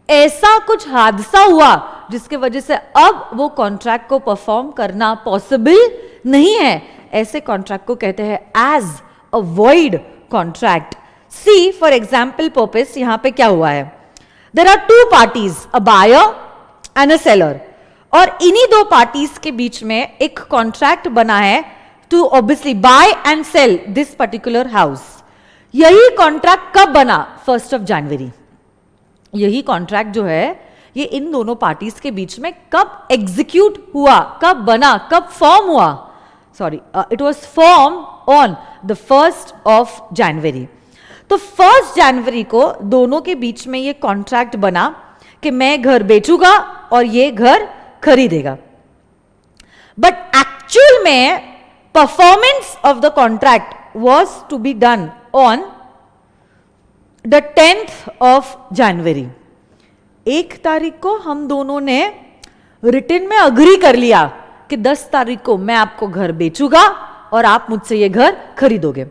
S1: ऐसा कुछ हादसा हुआ जिसके वजह से अब वो कॉन्ट्रैक्ट को परफॉर्म करना पॉसिबल नहीं है, ऐसे कॉन्ट्रैक्ट को कहते हैं as a void contract. See for example purpose, यहां पे क्या हुआ है? There are 2 parties, a buyer and a seller, और इन्हीं 2 पार्टीज के बीच में एक कॉन्ट्रैक्ट बना है to obviously buy and sell this particular house. यही कॉन्ट्रैक्ट कब बना? 1st of January. यही कॉन्ट्रैक्ट जो है ये इन दोनों पार्टीज के बीच में कब एग्जीक्यूट हुआ, कब बना, कब फॉर्म हुआ? Sorry, it was form on the 1st of January. तो 1st January को दोनों के बीच में ये कॉन्ट्रैक्ट बना कि मैं घर बेचूंगा और ये घर खरीदेगा. बट एक्चुअल में performance of the contract was to be done on the 10th of January. 1 तारीख को हम दोनों ने रिटन में अग्री कर लिया कि 10 तारीख को मैं आपको घर बेचूंगा और आप मुझसे ये घर खरीदोगे.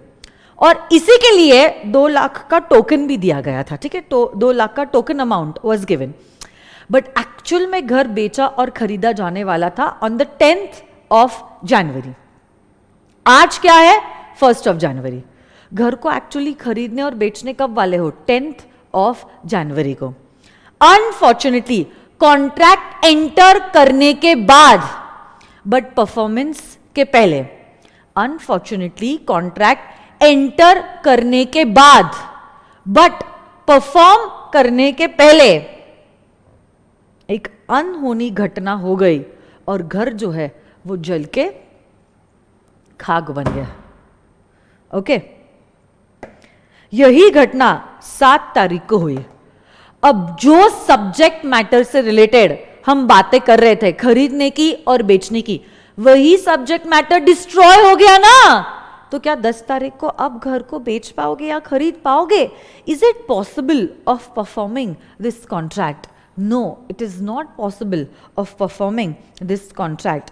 S1: और इसी के लिए 2 लाख का टोकन भी दिया गया था. ठीक है, तो 2 लाख का token amount was given. But actual में घर बेचा और खरीदा जाने वाला था on the 10th of January. आज क्या है? 1st of January. घर को एक्चुअली खरीदने और बेचने कब वाले हो? 10th of January को. अनफॉर्चुनेटली कॉन्ट्रैक्ट एंटर करने के बाद बट परफॉर्मेंस के पहले. अनफॉर्चुनेटली कॉन्ट्रैक्ट एंटर करने के बाद बट परफॉर्म करने के पहले एक अनहोनी घटना हो गई और घर जो है वो जल के खाक बन गया. ओके, यही घटना 7 तारीख को हुई. अब जो सब्जेक्ट मैटर से रिलेटेड हम बातें कर रहे थे खरीदने की और बेचने की, वही सब्जेक्ट मैटर डिस्ट्रॉय हो गया ना. तो क्या 10 तारीख को अब घर को बेच पाओगे या खरीद पाओगे? Is it possible of performing this contract? No, it is not possible of performing this contract.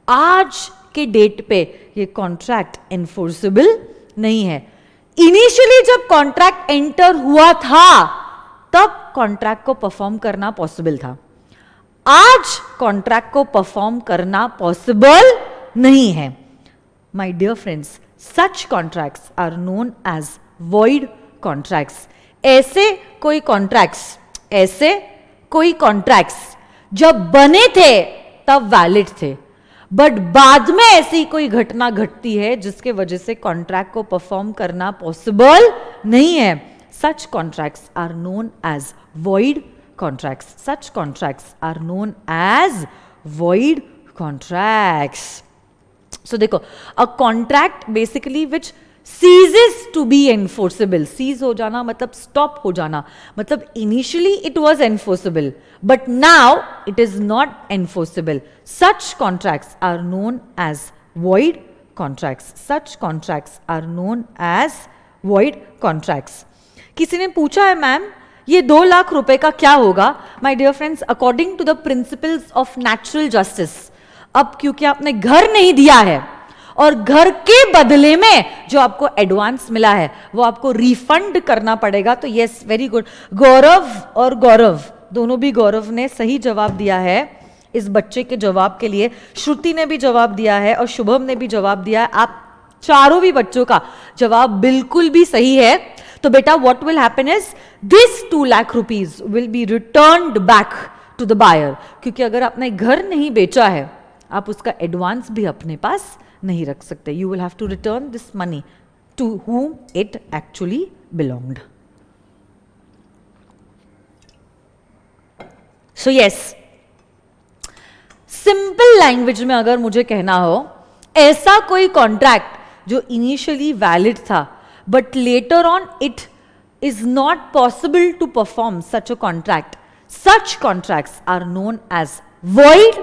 S1: आज के डेट पे ये कॉन्ट्रैक्ट एनफोर्सेबल नहीं है. इनिशियली जब कॉन्ट्रैक्ट एंटर हुआ था तब कॉन्ट्रैक्ट को परफॉर्म करना पॉसिबल था. आज कॉन्ट्रैक्ट को परफॉर्म करना पॉसिबल नहीं है. My dear friends, such contracts are known as void contracts. ऐसे कोई कॉन्ट्रैक्ट्स जब बने थे तब वैलिड थे, बट बाद में ऐसी कोई घटना घटती है जिसके वजह से कॉन्ट्रैक्ट को परफॉर्म करना पॉसिबल नहीं है. Such contracts are known as void contracts. Such contracts are known as void contracts. So देखो, a contract basically which ceases to be enforceable. Cease हो जाना मतलब stop हो जाना, मतलब initially it was enforceable but now it is not enforceable. Such contracts are known as void contracts. Such contracts are known as void contracts. किसी ने पूछा है मैम ये 2 लाख रुपए का क्या होगा? My dear friends, according to the principles of natural justice, अब क्योंकि आपने घर नहीं दिया है और घर के बदले में जो आपको एडवांस मिला है वो आपको रिफंड करना पड़ेगा. तो यस, वेरी गुड. गौरव और गौरव, दोनों भी गौरव ने सही जवाब दिया है इस बच्चे के जवाब के लिए. श्रुति ने भी जवाब दिया है और शुभम ने भी जवाब दिया है. आप चारों भी बच्चों का जवाब बिल्कुल भी सही है. तो बेटा what will happen is this 2 lakh rupees will be returned back to the buyer. क्योंकि अगर आपने घर नहीं बेचा है आप उसका एडवांस भी अपने पास नहीं रख सकते. You will have to return this money to whom it actually belonged. So yes, simple language में अगर मुझे कहना हो, ऐसा कोई कॉन्ट्रैक्ट जो इनिशियली वैलिड था but later on it is not possible to perform such a contract. Such contracts are known as void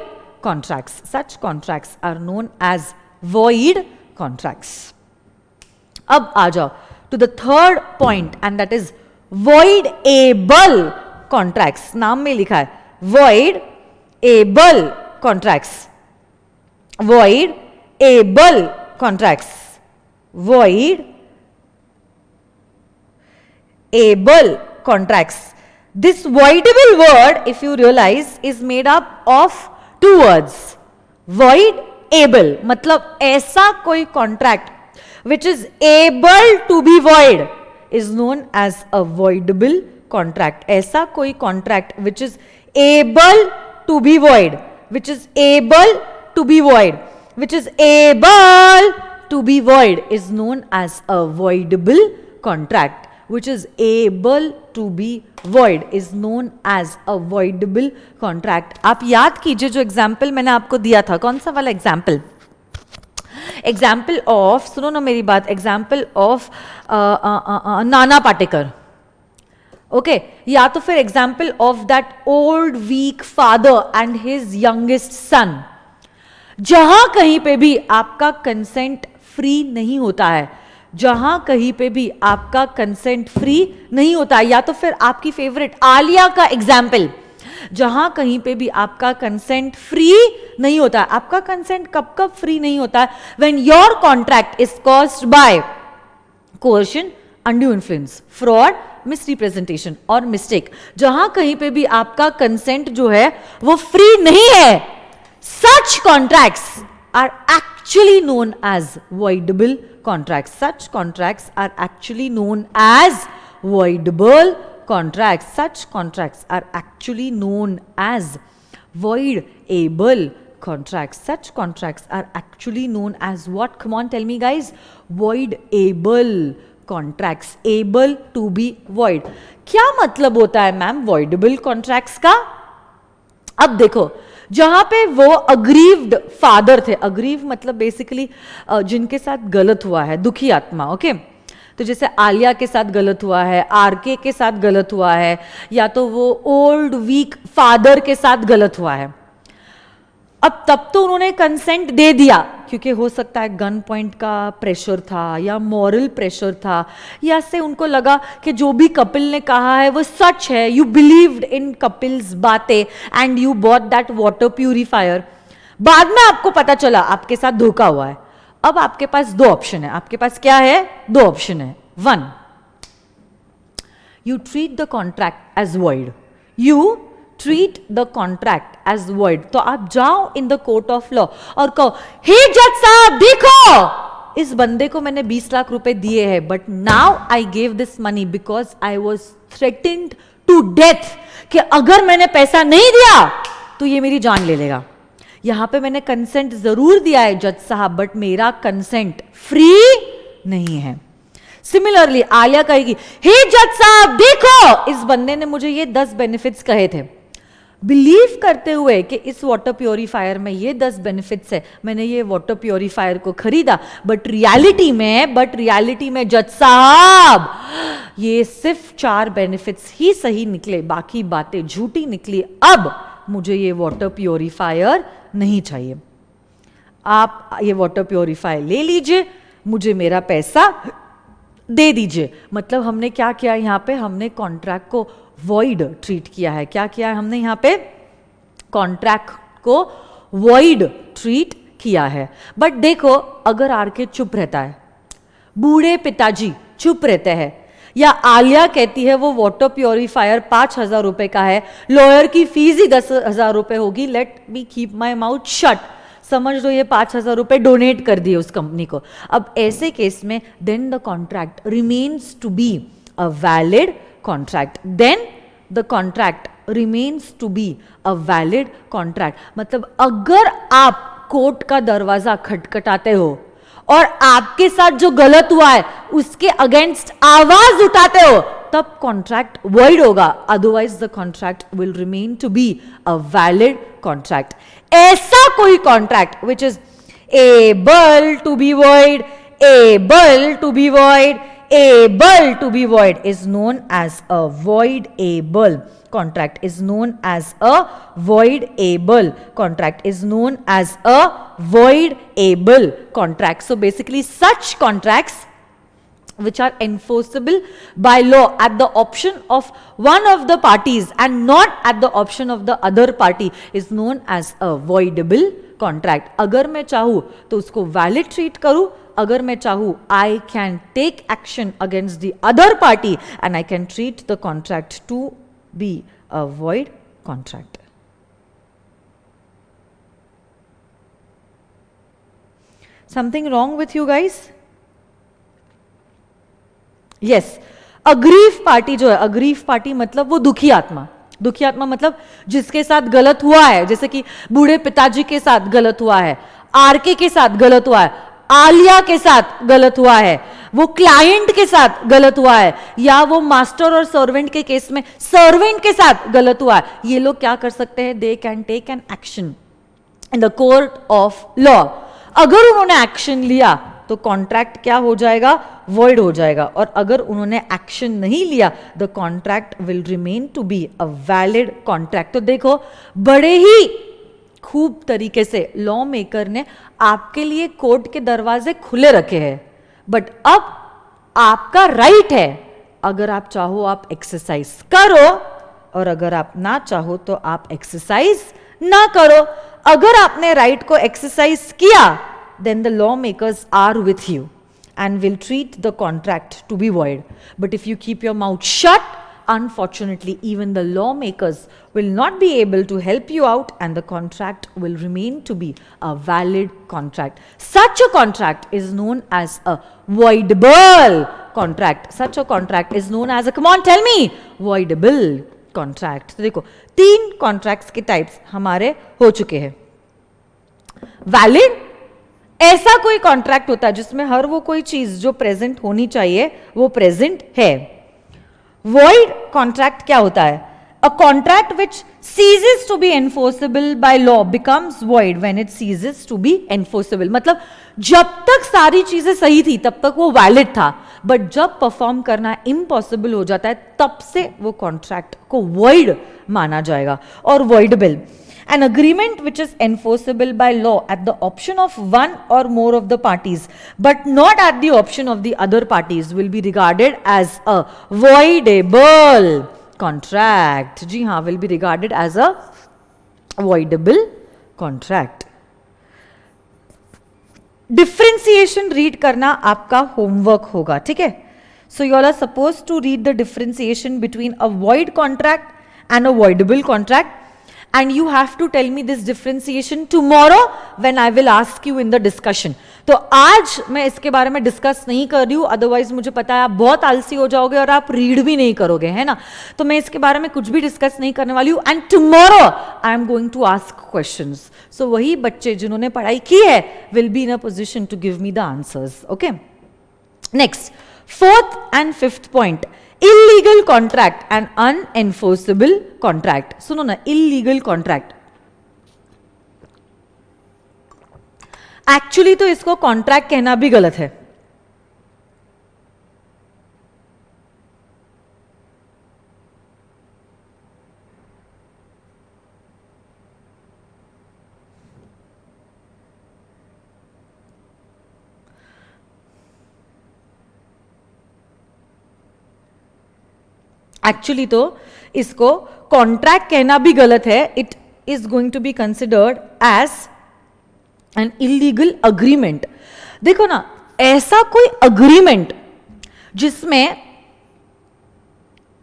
S1: contracts. Such contracts are known as void contracts. अब आ जाओ to the third point and that is voidable contracts. नाम में लिखा है voidable contracts. Voidable contracts. Voidable contracts. This voidable word, if you realize, is made up of 2 words. Voidable मतलब ऐसा कोई contract which is able to be void is known as a voidable contract. ऐसा कोई contract which is able to be void, which is able to be void, which is able to be void is known as a voidable contract. Which is able to be void is known as a voidable contract. आप याद कीजिए जो example मैंने आपको दिया था, कौन सा वाला एग्जाम्पल? एग्जाम्पल ऑफ, सुनो ना मेरी बात, example of Nana Patekar, okay, या तो फिर example of that old weak father and his youngest son. जहां कहीं पे भी आपका कंसेंट फ्री नहीं होता है, जहां कहीं पे भी आपका कंसेंट फ्री नहीं होता है, या तो फिर आपकी फेवरेट आलिया का एग्जाम्पल, जहां कहीं पे भी आपका कंसेंट फ्री नहीं होता है. आपका कंसेंट कब कब फ्री नहीं होता है? When your contract is caused by coercion, undue influence, fraud, misrepresentation और मिस्टेक. जहां कहीं पे भी आपका कंसेंट जो है वो फ्री नहीं है, such contracts are actually known as voidable contracts. Such contracts are actually known as voidable contracts. Such contracts are actually known as voidable contracts. Such contracts are actually known as what? Come on, tell me guys. Voidable contracts. Able to be void. क्या मतलब होता है ma'am voidable contracts का? अब देखो, जहां पे वो अग्रीव्ड फादर थे, अग्रीव मतलब बेसिकली जिनके साथ गलत हुआ है, दुखी आत्मा, ओके. तो जैसे आलिया के साथ गलत हुआ है, आरके के साथ गलत हुआ है, या तो वो ओल्ड वीक फादर के साथ गलत हुआ है. अब तब तो उन्होंने कंसेंट दे दिया, क्योंकि हो सकता है गन पॉइंट का प्रेशर था या मॉरल प्रेशर था, या से उनको लगा कि जो भी कपिल ने कहा है वो सच है. यू बिलीव्ड इन कपिल्स बातें and you bought that water purifier. बाद में आपको पता चला आपके साथ धोखा हुआ है. अब आपके पास दो ऑप्शन है. आपके पास क्या है? दो ऑप्शन है. 1, you treat the contract as void. You treat the contract as void. तो आप जाओ in the court of law और कहो, हे जज साहब देखो, इस बंदे को मैंने 20 लाख रुपए दिए हैं, but now I gave this money because I was threatened to death, कि अगर मैंने पैसा नहीं दिया तो ये मेरी जान ले लेगा. यहां पे मैंने कंसेंट जरूर दिया है जज साहब, बट मेरा कंसेंट फ्री नहीं है. सिमिलरली आलिया कहेगी, हे जज साहब देखो, इस बंदे ने मुझे ये 10 बेनिफिट्स कहे थे, बिलीव करते हुए कि इस वाटर प्योरीफायर में ये 10 बेनिफिट्स है, मैंने ये वाटर प्योरीफायर को खरीदा, बट रियलिटी में जज साहब ये सिर्फ 4 बेनिफिट्स ही सही निकले, बाकी बातें झूठी निकली. अब मुझे ये वाटर प्योरीफायर नहीं चाहिए, आप ये वाटर प्योरीफायर ले लीजिए, मुझे मेरा पैसा दे दीजिए. मतलब हमने क्या किया यहां पे? हमने कॉन्ट्रैक्ट को वॉइड ट्रीट किया है. क्या किया है हमने यहां पे? कॉन्ट्रैक्ट को वॉइड ट्रीट किया है. बट देखो, अगर आरके चुप रहता है, बूढ़े पिताजी चुप रहते हैं, या आलिया कहती है वो वाटर प्योरीफायर 5,000 रुपए का है, लॉयर की फीस ही 10,000 रुपए होगी, let me keep my mouth shut, समझ लो ये 5,000 रुपए डोनेट कर दिए उस कंपनी को. अब ऐसे केस में then the contract remains to be a valid contract. Then the contract remains to be a valid contract. मतलब अगर आप कोर्ट का दरवाजा खटखटाते हो और आपके साथ जो गलत हुआ है उसके अगेंस्ट आवाज उठाते हो, तब कॉन्ट्रैक्ट वॉइड होगा. Otherwise the contract will remain to be a valid contract. ऐसा कोई contract which is able to be void, able to be void is known as a voidable contract. Is known as a voidable contract. Is known as a voidable contract. So basically such contracts which are enforceable by law at the option of one of the parties and not at the option of the other party is known as a voidable contract. अगर मैं चाहूँ तो उसको valid treat करूँ, अगर मैं चाहूँ I can take action against the other party and I can treat the contract to be a void contract. Something wrong with you guys? Yes, aggrieved party जो है, अग्रीव पार्टी मतलब वो दुखी आत्मा. दुखी आत्मा मतलब जिसके साथ गलत हुआ है, जैसे कि बूढ़े पिताजी के साथ गलत हुआ है, आरके के साथ गलत हुआ है, आलिया के साथ गलत हुआ है, वो क्लाइंट के साथ गलत हुआ है, या वो मास्टर और सर्वेंट के केस में सर्वेंट के साथ गलत हुआ है, ये लोग क्या कर सकते हैं? They can take an action in the court of law. अगर उन्होंने एक्शन लिया तो कॉन्ट्रैक्ट क्या हो जाएगा? वॉइड हो जाएगा. और अगर उन्होंने एक्शन नहीं लिया, the contract will remain to be a valid contract. तो देखो, बड़े ही खूब तरीके से लॉ मेकर ने आपके लिए कोर्ट के दरवाजे खुले रखे हैं. बट अब आपका राइट है, अगर आप चाहो आप एक्सरसाइज करो, और अगर आप ना चाहो तो आप एक्सरसाइज ना करो. अगर आपने राइट को एक्सरसाइज किया, then the lawmakers are with you and will treat the contract to be void. But if you keep your mouth shut, unfortunately, even the lawmakers will not be able to help you out, and the contract will remain to be a valid contract. Such a contract is known as a voidable contract. Such a contract is known as a, come on, tell me, voidable contract. तो देखो, 3 contracts के types हमारे हो चुके हैं. Valid, ऐसा कोई contract होता है जिसमें हर वो कोई चीज जो प्रेजेंट होनी चाहिए वो प्रेजेंट है. वॉइड कॉन्ट्रैक्ट क्या होता है? A contract which ceases to be enforceable by law becomes void when it ceases to be enforceable. मतलब जब तक सारी चीजें सही थी तब तक वो वैलिड था, बट जब परफॉर्म करना इम्पॉसिबल हो जाता है तब से वो कॉन्ट्रैक्ट को वॉइड माना जाएगा. और voidable, an agreement which is enforceable by law at the option of one or more of the parties but not at the option of the other parties will be regarded as a voidable contract. जी हाँ, will be regarded as a voidable contract. Differentiation read करना आपका homework होगा, ठीक है? So you all are supposed to read the differentiation between a void contract and a voidable contract. And you have to tell me this differentiation tomorrow when I will ask you in the discussion. तो आज मैं इसके बारे में discuss नहीं कर रही हूँ, अदरवाइज मुझे पता है आप बहुत आलसी हो जाओगे और आप रीड भी नहीं करोगे, है ना? तो मैं इसके बारे में कुछ भी डिस्कस नहीं करने वाली हूँ. And tomorrow I am going to ask questions. So वही बच्चे जिन्होंने पढ़ाई की है will be in a position to give me the answers. Okay, next, 4th and 5th point, illegal contract and unenforceable contract. सुनो ना, illegal contract, एक्चुअली तो इसको कॉन्ट्रैक्ट कहना भी गलत है. एक्चुअली तो इसको कॉन्ट्रैक्ट कहना भी गलत है. It is going to be considered as an illegal agreement. देखो ना, ऐसा कोई अग्रीमेंट जिसमें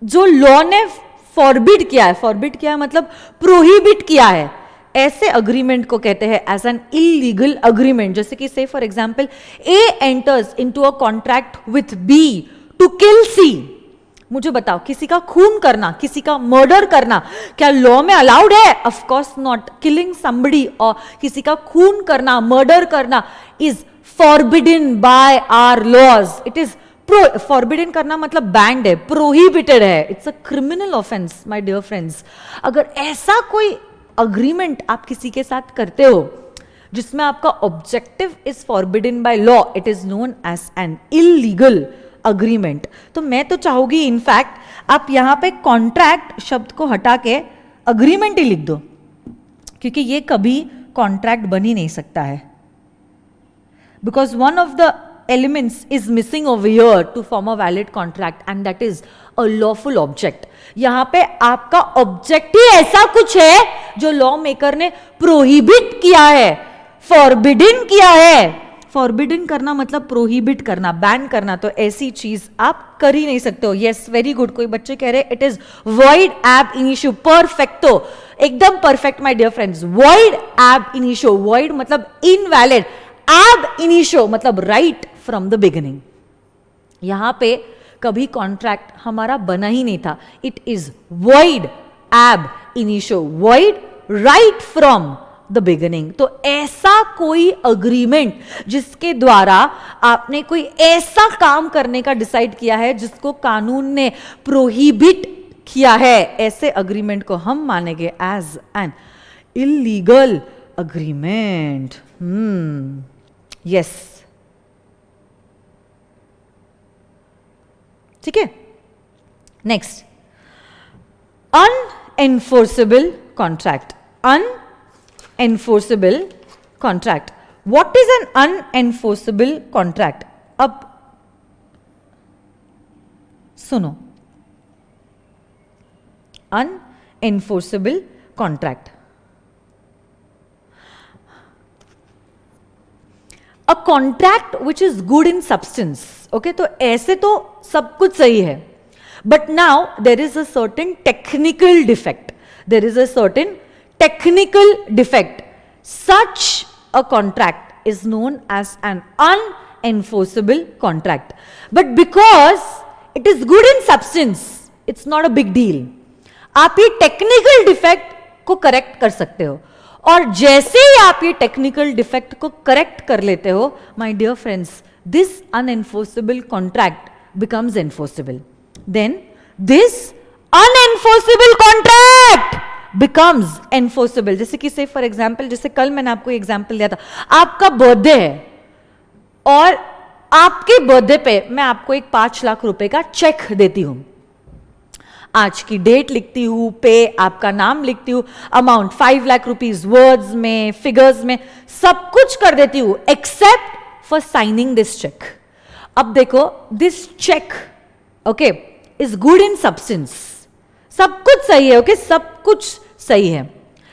S1: जो लॉ ने फॉरबिड किया है मतलब प्रोहिबिट किया है, ऐसे अग्रीमेंट को कहते हैं एज एन इलीगल अग्रीमेंट. जैसे कि से for example, A enters into a contract with B to kill C. मुझे बताओ, किसी का खून करना, किसी का मर्डर करना क्या लॉ में अलाउड है? Of course not. Killing somebody और किसी का खून करना, मर्डर करना is forbidden by our laws. It is forbidden करना मतलब बैंड है, प्रोहिबिटेड है. It's a criminal offence my dear friends. अगर ऐसा कोई अग्रीमेंट आप किसी के साथ करते हो जिसमें आपका objective is forbidden by law, it is known as an illegal agreement. तो मैं तो चाहूंगी इनफैक्ट आप यहां पे कॉन्ट्रैक्ट शब्द को हटा के अग्रीमेंट ही लिख दो, क्योंकि ये कभी कॉन्ट्रैक्ट बन ही नहीं सकता है. Because one of the elements is missing over here to form a valid contract, and that is a lawful object. यहां पे आपका ऑब्जेक्ट ही ऐसा कुछ है जो लॉ मेकर ने प्रोहिबिट किया है, फॉरबिडन किया है. फॉरबिडन करना मतलब प्रोहिबिट करना, बैन करना. तो ऐसी चीज आप कर ही नहीं सकते हो. Yes, very good. कोई बच्चे कह रहे it is void ab initio. Perfecto, एकदम perfect my dear friends. Void ab initio. Void मतलब इनवैलिड, एब इनिशियो मतलब राइट फ्रॉम द बिगिनिंग. यहां पे कभी कॉन्ट्रैक्ट हमारा बना ही नहीं था. It is void ab initio, void right from the beginning. तो ऐसा कोई अग्रीमेंट जिसके द्वारा आपने कोई ऐसा काम करने का डिसाइड किया है जिसको कानून ने प्रोहिबिट किया है, ऐसे अग्रीमेंट को हम मानेंगे as an illegal agreement. Yes, ठीक है। Next, unenforceable contract. Unenforceable contract, what is an unenforceable contract? अब सुनो, unenforceable contract, a contract which is good in substance. Okay, तो ऐसे तो सब कुछ सही है, but now there is a certain technical defect, there is a certain technical defect. Such a contract is known as an unenforceable contract, but because it is good in substance it's not a big deal. आप ये technical defect को correct कर सकते हो, और जैसे ही आप ये टेक्निकल डिफेक्ट को करेक्ट कर लेते हो, my dear friends, this unenforceable contract becomes enforceable. Then this unenforceable contract becomes enforceable. जैसे कि से फॉर एग्जाम्पल, जैसे कल मैंने आपको एग्जाम्पल दिया था, आपका बर्थडे है और आपके बर्थडे पे मैं आपको एक 5 लाख रुपए का चेक देती हूं। आज की डेट लिखती हूं, पे आपका नाम लिखती हूं, अमाउंट 5 लाख रुपीज वर्ड्स में, फिगर्स में, सब कुछ कर देती हूं except for signing this cheque. अब देखो, this cheque okay is good in substance, सब कुछ सही है, ओके सब कुछ सही है,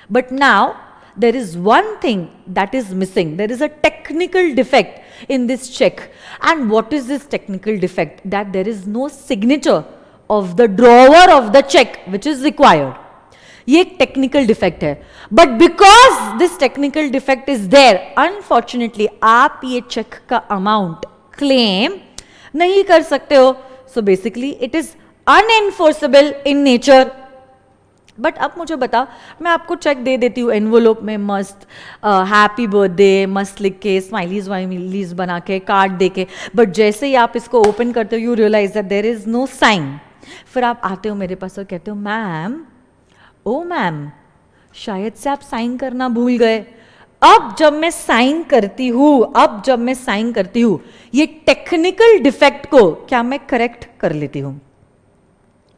S1: but now there is one thing that is missing. There is a technical defect in this check. And what is this technical defect? That there is no signature of the drawer of the check which is required. ये एक technical defect है, but because this technical defect is there, unfortunately आप ये check का amount claim नहीं कर सकते हो। So basically it is unenforceable in nature. But अब मुझे बताओ, मैं आपको चेक दे देती हूँ एनवोलोप में, मस्त हैप्पी बर्थडे मस्त लिख के, स्माइलीज वाइलीज बना के, कार्ड दे के, बट जैसे ही आप इसको ओपन करते हो, you realise that there is no sign. फिर आप आते हो मेरे पास और कहते हो, मैम, ओ मैम, शायद से आप साइन करना भूल गए। अब जब मैं साइन करती हूँ, ये टेक्निकल डिफेक्ट को क्या मैं करेक्ट कर लेती हूँ?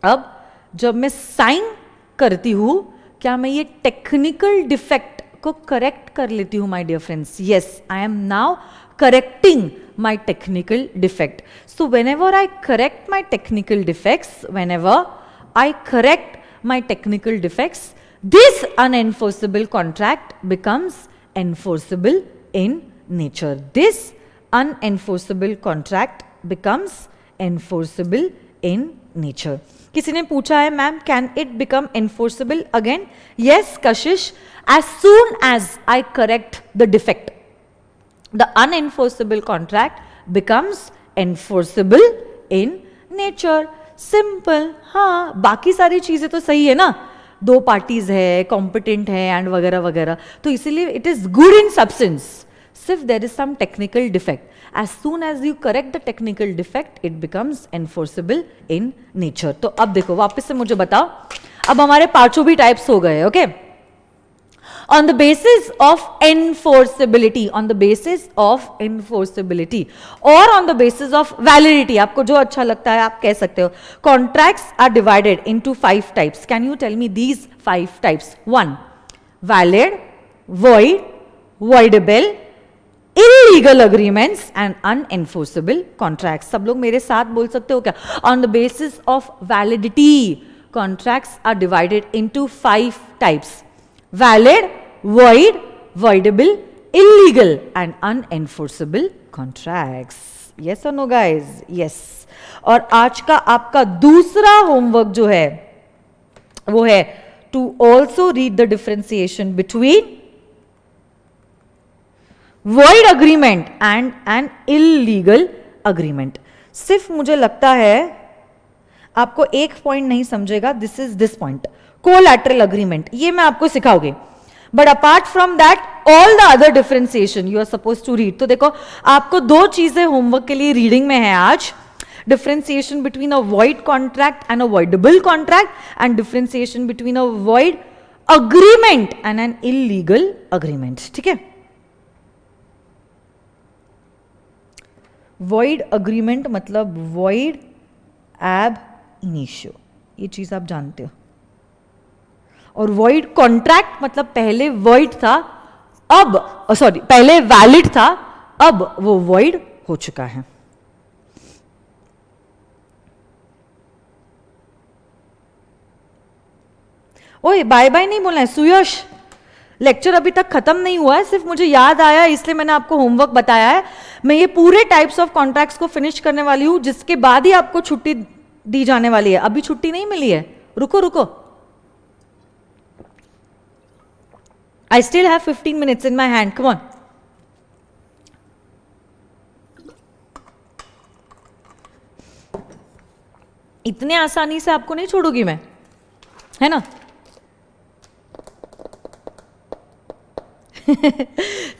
S1: अब जब मैं साइन करती हूं, क्या मैं ये टेक्निकल डिफेक्ट को करेक्ट कर लेती हूं my dear friends? Yes, I am now correcting my technical defect. So whenever I correct my technical defects, this unenforceable contract becomes enforceable in nature. This unenforceable contract becomes enforceable in nature. किसी ने पूछा है, ma'am can it become enforceable again? Yes Kashish, as soon as I correct the defect, the unenforceable contract becomes enforceable in nature. Simple. हाँ, बाकी सारी चीजें तो सही है ना, 2 पार्टीज है, कॉम्पिटेंट है एंड वगैरह वगैरह, तो इसीलिए it is good in substance. सिर्फ there is some technical defect, as soon as you correct the technical defect, it becomes enforceable in nature. तो अब देखो, वापस से मुझे बताओ, अब हमारे पांचों भी टाइप्स हो गए, okay? On the basis of enforceability, or on the basis of validity, आपको जो अच्छा लगता है आप कह सकते हो. Contracts are divided into 5 types. Can you tell me these 5 types? 1. Valid, void, voidable, illegal agreements and unenforceable contracts. सब लोग मेरे साथ बोल सकते हो क्या? On the basis of validity, contracts are divided into 5 types. Valid, void, voidable, illegal and unenforceable contracts. Yes or no guys? Yes. और आज का आपका दूसरा होमवर्क जो है वो है to also read the differentiation between void agreement and an illegal agreement. सिर्फ मुझे लगता है आपको एक पॉइंट नहीं समझेगा, this is this point, collateral agreement, ये मैं आपको सिखाऊंगी, but apart from that all the other differentiation you are suppose to read. तो देखो आपको दो चीजें होमवर्क के लिए रीडिंग में है आज. Differentiation between a void contract and avoidable contract and differentiation between a void agreement and N illegal agreement. ठीक है. वॉइड अग्रीमेंट मतलब वॉइड एब इनिशियो, ये चीज आप जानते हो. और वॉइड कॉन्ट्रैक्ट मतलब पहले वॉइड था, अब सॉरी पहले वैलिड था, अब वो वॉइड हो चुका है. ओए बाय बाय नहीं बोलना है सुयश. लेक्चर अभी तक खत्म नहीं हुआ है, सिर्फ मुझे याद आया इसलिए मैंने आपको होमवर्क बताया है. मैं ये पूरे टाइप्स ऑफ कॉन्ट्रैक्ट्स को फिनिश करने वाली हूं, जिसके बाद ही आपको छुट्टी दी जाने वाली है. अभी छुट्टी नहीं मिली है, रुको रुको. I still have 15 minutes in my hand. Come on. इतने आसानी से आपको नहीं छोड़ूंगी मैं, है ना.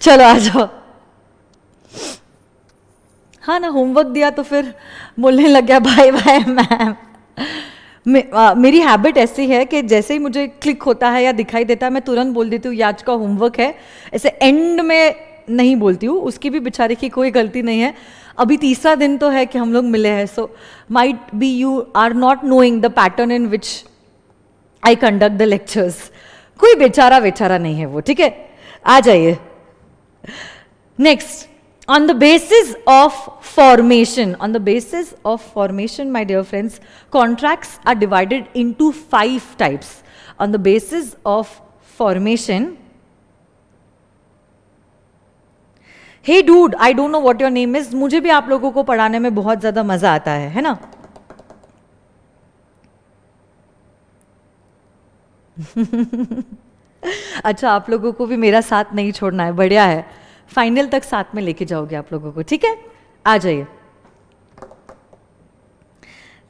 S1: चलो आ जाओ. हाँ ना, होमवर्क दिया तो फिर बोलने लग गया बाय बाय मैम. मेरी हैबिट ऐसी है कि जैसे ही मुझे क्लिक होता है या दिखाई देता है मैं तुरंत बोल देती हूँ ये आज का होमवर्क है. ऐसे एंड में नहीं बोलती हूँ, उसकी भी बेचारे की कोई गलती नहीं है. अभी तीसरा दिन तो है कि हम लोग मिले हैं, so might be you are not knowing the pattern in which I conduct the lectures. कोई बेचारा बेचारा नहीं है वो. ठीक है, आ जाइए. Next, on the basis of formation, my dear friends, contracts are divided into 5 types. On the basis of formation, hey dude, I don't know what your name is. मुझे भी आप लोगों को पढ़ाने में बहुत ज्यादा मजा आता है ना. अच्छा, आप लोगों को भी मेरा साथ नहीं छोड़ना है, बढ़िया है. फाइनल तक साथ में लेके जाओगे आप लोगों को. ठीक है, आ जाइए.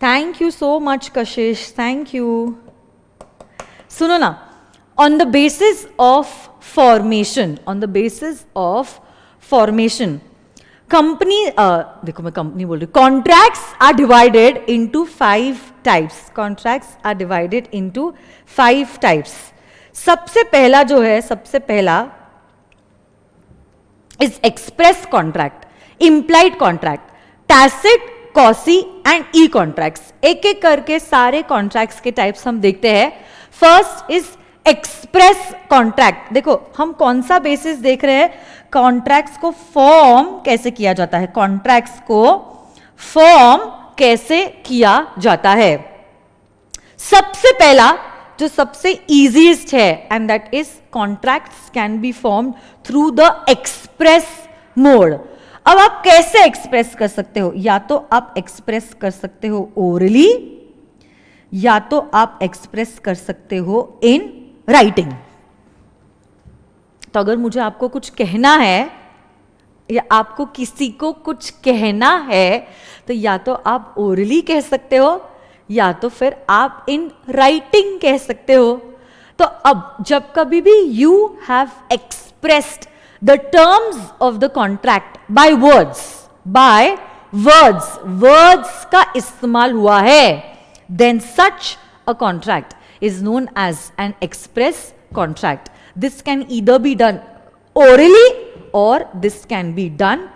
S1: Thank you so much Kashish, thank you. सुनो ना, on the basis of formation, company, देखो मैं कंपनी बोल रही हूं, contracts are divided into 5 types. सबसे पहला जो है, is express contract, implied contract, tacit, quasi and e contracts. एक एक करके सारे कॉन्ट्रैक्ट्स के टाइप्स हम देखते हैं. First is express contract. देखो हम कौन सा बेसिस देख रहे हैं, कॉन्ट्रैक्ट्स को फॉर्म कैसे किया जाता है, सबसे पहला जो सबसे इजीएस्ट है, and that is contracts can be formed through the express mode. अब आप कैसे एक्सप्रेस कर सकते हो, या तो आप एक्सप्रेस कर सकते हो ओरली, या तो आप एक्सप्रेस कर सकते हो इन राइटिंग. तो अगर मुझे आपको कुछ कहना है या आपको किसी को कुछ कहना है, तो या तो आप ओरली कह सकते हो या तो फिर आप इन राइटिंग कह सकते हो. तो अब जब कभी भी you have expressed the terms of the contract by words का इस्तेमाल हुआ है, then such a contract is known as an express contract. This can either be done orally और this can be done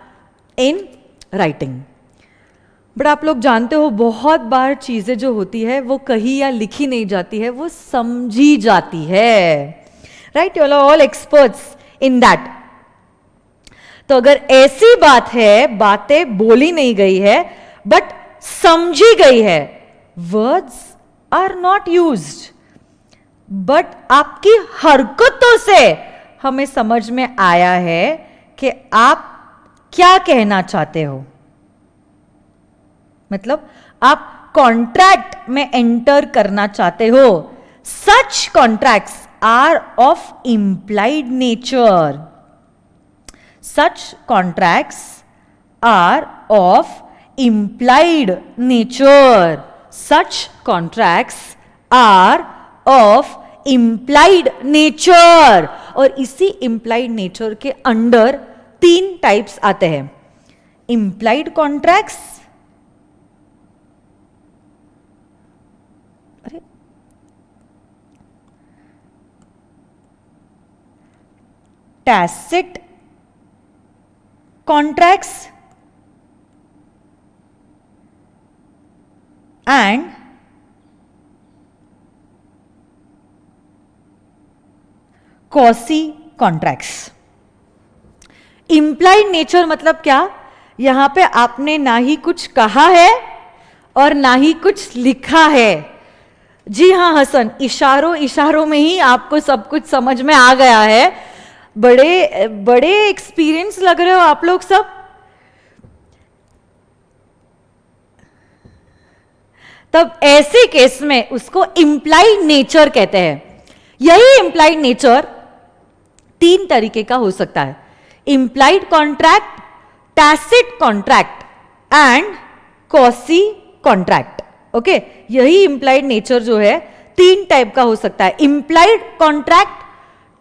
S1: in writing. But आप लोग जानते हो बहुत बार चीजें जो होती है वो कही या लिखी नहीं जाती है, वो समझी जाती है. Right, you are all experts in that. तो अगर ऐसी बात है, बातें बोली नहीं गई है बट समझी गई है, words are not used, but आपकी हरकतों से हमें समझ में आया है कि आप क्या कहना चाहते हो. मतलब आप कॉन्ट्रैक्ट में एंटर करना चाहते हो. Such contracts are of implied nature. Such contracts are of implied nature. Such contracts are of implied nature. और इसी इम्प्लाइड नेचर के अंडर 3 टाइप्स आते हैं, implied contracts, tacit contracts and quasi contracts. Implied nature मतलब क्या, यहां पे आपने ना ही कुछ कहा है और ना ही कुछ लिखा है। जी हाँ हसन, इशारों इशारों में ही आपको सब कुछ समझ में आ गया है। बड़े बड़े एक्सपीरियंस लग रहे हो आप लोग सब। तब ऐसे केस में उसको इम्प्लाइड नेचर कहते हैं। यही इम्प्लाइड नेचर 3 तरीके का हो सकता है, implied contract, tacit contract and quasi contract. Okay, यही इम्प्लाइड नेचर जो है 3 टाइप का हो सकता है, implied contract,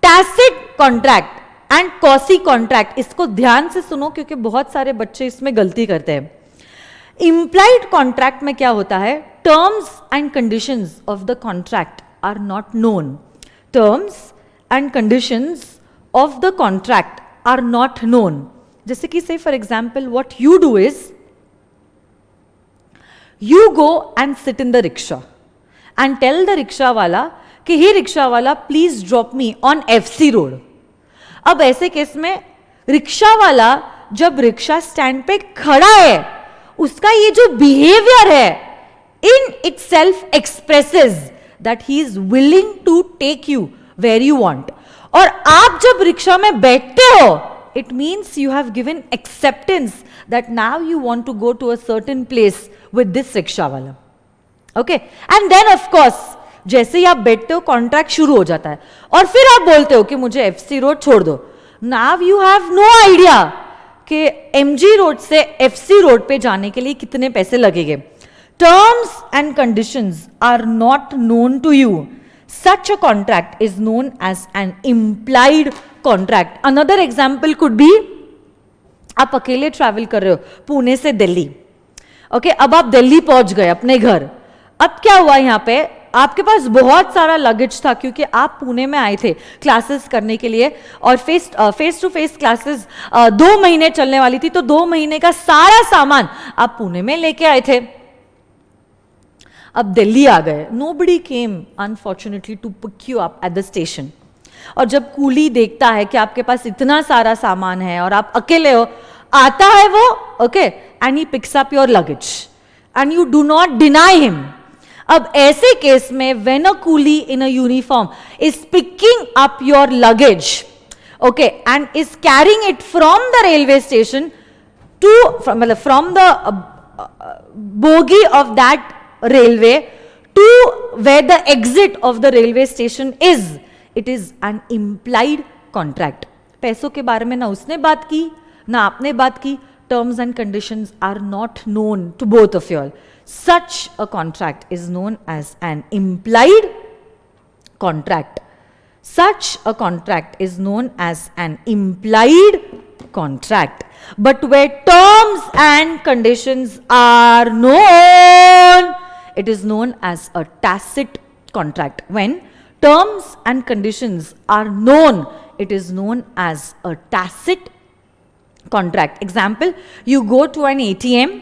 S1: tacit contract and quasi contract. इसको ध्यान से सुनो क्योंकि बहुत सारे बच्चे इसमें गलती करते हैं। इम्प्लाइड कॉन्ट्रैक्ट में क्या होता है, terms and conditions of the contract are not known. Terms and conditions of the contract are not known. जैसे कि से for example what you do is you go and sit in the rickshaw and tell the rickshaw वाला कि हे rickshaw वाला please drop me on FC road. अब ऐसे case में rickshaw वाला जब रिक्शा स्टैंड पे खड़ा है, उसका ये जो बिहेवियर है in itself expresses that he is willing to take you where you want. और आप जब रिक्शा में बैठते हो, it means you have given acceptance that now you want to go to a certain place with this rickshaw wala. Okay, and then of course जैसे ही आप बैठते हो कॉन्ट्रैक्ट शुरू हो जाता है और फिर आप बोलते हो कि मुझे FC रोड छोड़ दो। Now you have no idea कि MG रोड से FC रोड पे जाने के लिए कितने पैसे लगेंगे। Terms and conditions are not known to you. Such a contract is known as an implied contract. Another example could be, आप अकेले ट्रैवल कर रहे हो पुणे से दिल्ली। ओके, अब आप दिल्ली पहुंच गए अपने घर। अब क्या हुआ, यहाँ पे आपके पास बहुत सारा लगेज था क्योंकि आप पुणे में आए थे क्लासेस करने के लिए और फेस टू फेस क्लासेस 2 महीने चलने वाली थी, तो 2 महीने का सारा सामान आप पुणे में लेके आए थे। अब दिल्ली आ गए, nobody came unfortunately to pick you up at the station. और जब कूली देखता है कि आपके पास इतना सारा सामान है और आप अकेले हो, आता है वो, okay, and he picks up your luggage and you do not deny him. अब ऐसे केस में when a coolie in a uniform is picking up your luggage, okay, and is carrying it from the railway station to, मतलब from the bogie of that railway to where the exit of the railway station is, it is an implied contract. पैसों के बारे में ना उसने बात की ना आपने बात की, terms and conditions are not known to both of you all. Such a contract is known as an implied contract. Such a contract is known as an implied contract. But where terms and conditions are known, it is known as a tacit contract. When terms and conditions are known, it is known as a tacit contract. Example, you go to an ATM,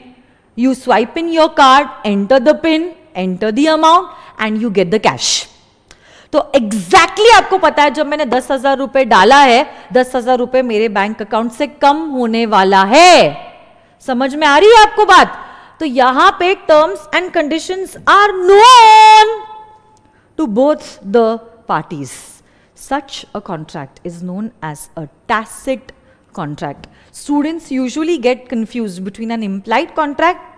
S1: you swipe in your card, enter the PIN, enter the amount and you get the cash. तो exactly आपको पता है जब मैंने 10,000 रुपए डाला है, 10,000 रुपए मेरे बैंक अकाउंट से कम होने वाला है। समझ में आ रही है आपको बात? तो यहां पे terms and conditions are known to both the parties. Such a contract is known as a tacit contract. Students usually get confused between an implied contract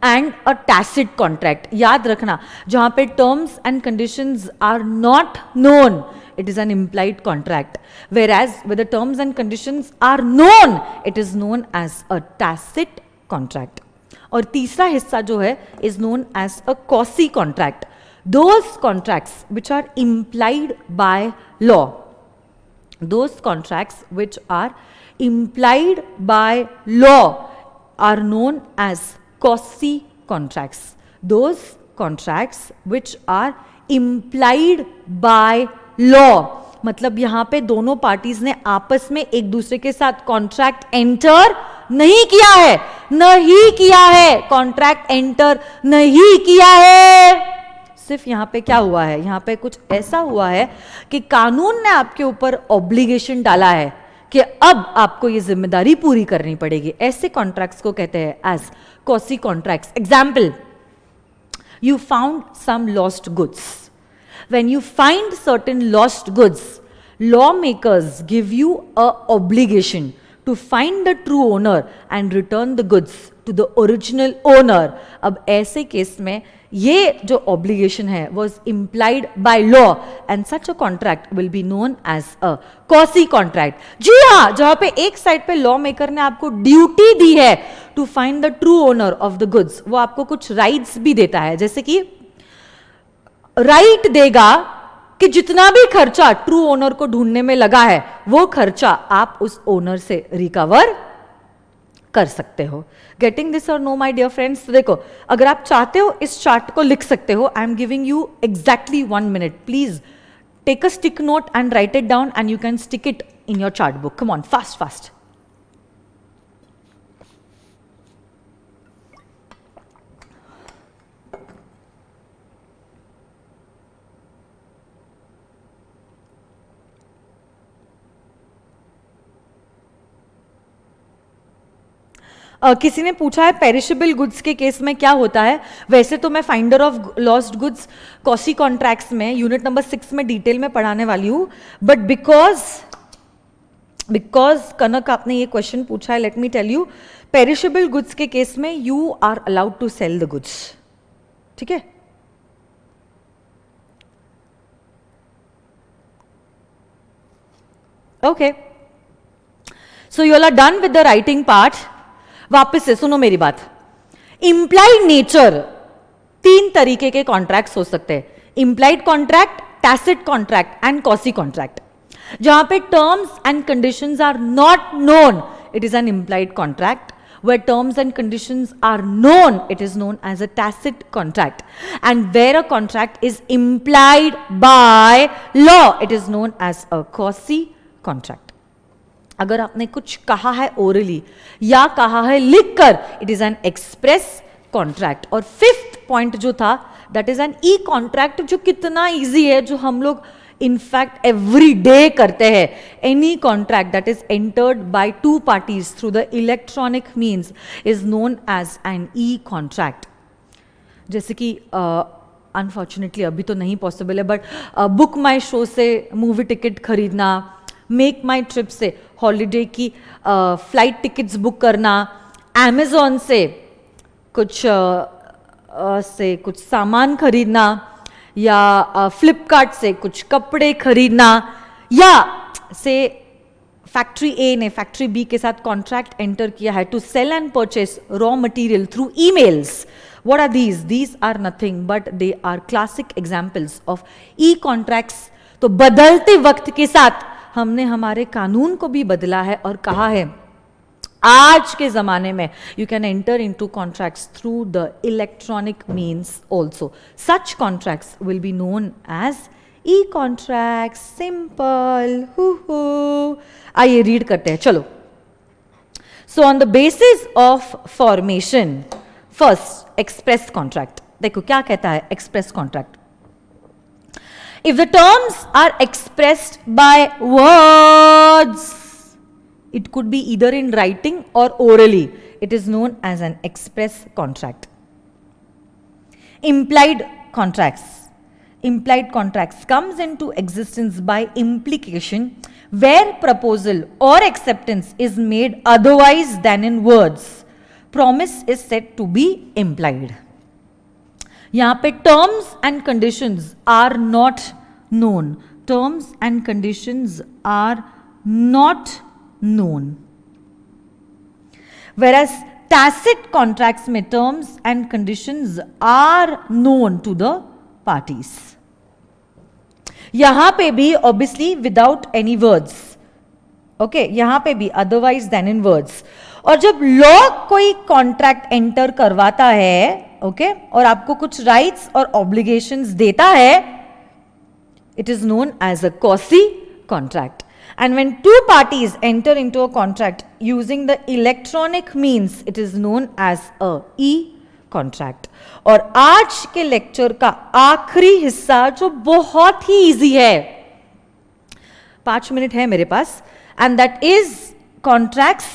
S1: and a tacit contract. याद रखना, जहां पे terms and conditions are not known, it is an implied contract, whereas where the terms and conditions are known, it is known as a tacit contract. और तीसरा हिस्सा जो है is known as a quasi contract. Those contracts which are implied by law. those contracts which are implied by law are known as quasi contracts. Those contracts which are implied by law, मतलब यहां पे दोनों parties ने आपस में एक दूसरे के साथ कॉन्ट्रैक्ट एंटर नहीं किया है, नहीं किया है, कॉन्ट्रैक्ट एंटर नहीं किया है। सिर्फ यहां पे क्या हुआ है, यहां पे कुछ ऐसा हुआ है कि कानून ने आपके ऊपर ऑब्लिगेशन डाला है कि अब आपको ये जिम्मेदारी पूरी करनी पड़ेगी। ऐसे कॉन्ट्रैक्ट्स को कहते हैं as quasi contracts. Example, you found some lost goods. When you find certain lost goods, lawmakers give you a obligation to find the true owner and return the goods to the original owner. अब ऐसे case में ये जो obligation है was implied by law and such a contract will be known as a quasi contract. जी हाँ, जहां पे एक साइड पे लॉ मेकर ने आपको ड्यूटी दी है to find the true owner of the goods, वो आपको कुछ राइट्स भी देता है, जैसे कि राइट देगा कि जितना भी खर्चा ट्रू ओनर को ढूंढने में लगा है वो खर्चा आप उस ओनर से रिकवर कर सकते हो। गेटिंग दिस और नो माय डियर फ्रेंड्स? देखो, अगर आप चाहते हो इस चार्ट को लिख सकते हो। I am giving you exactly 1 minute. Please take a stick note and write it down and you can stick it in your chart book. Come on, fast fast. किसी ने पूछा है पेरिशेबल गुड्स के case में क्या होता है। वैसे तो मैं finder of lost goods quasi contracts में यूनिट नंबर 6 में डिटेल में पढ़ाने वाली हूं, बट बिकॉज कनक आपने ये क्वेश्चन पूछा है, let me tell you, perishable goods के केस में you are allowed to sell the goods. ठीक है, okay, so you are done with the writing part. वापस से सुनो मेरी बात। इंप्लाइड नेचर, 3 तरीके के कॉन्ट्रैक्ट्स हो सकते हैं, implied contract, tacit contract and quasi contract. जहां पे terms and conditions are not known, it is an implied contract. where terms and conditions are known, it is known as a tacit contract. And where a contract is implied by law, it is known as a quasi contract. अगर आपने कुछ कहा है orally या कहा है लिखकर, it is an express contract. और 5th पॉइंट जो था, that is an e contract, जो कितना इजी है, जो हम लोग इनफैक्ट एवरी डे करते हैं। Any contract that is entered by 2 parties through the electronic means is known as an e contract. जैसे कि अनफॉर्चुनेटली अभी तो नहीं पॉसिबल है, बट बुक माई शो से मूवी टिकट खरीदना, मेक माई ट्रिप से हॉलीडे की फ्लाइट टिकट्स बुक करना, अमेजोन से कुछ सामान खरीदना, या फ्लिपकार्ट से कुछ कपड़े खरीदना, या से फैक्ट्री ए ने फैक्ट्री बी के साथ कॉन्ट्रैक्ट एंटर किया है to sell and purchase raw material through emails. What are these? These are nothing but they are classic examples of e-contracts. तो बदलते वक्त के साथ हमने हमारे कानून को भी बदला है और कहा है आज के जमाने में you can enter into contracts through the electronic means also. Such contracts will be known as e contract. Simple. आइए रीड करते हैं, चलो। So on the basis of formation, first express contract. देखो क्या कहता है express contract. If the terms are expressed by words, it could be either in writing or orally, it is known as an express contract. Implied contracts. Implied contracts comes into existence by implication where proposal or acceptance is made otherwise than in words. Promise is said to be implied. यहाँ पे terms and conditions are not known. Terms and conditions are not known. Whereas tacit contracts में terms and conditions are known to the parties. यहाँ पे भी obviously without any words. Okay यहां पे भी otherwise then in words. और जब law कोई कॉन्ट्रैक्ट एंटर करवाता है ओके और आपको कुछ राइट्स और ऑब्लिगेशंस देता है, it is known as a quasi contract. And when two parties enter into a contract using the electronic means, it is known as a e-contract. और आज के लेक्चर का आखिरी हिस्सा जो बहुत ही इजी है, 5 मिनट है मेरे पास, and that is contracts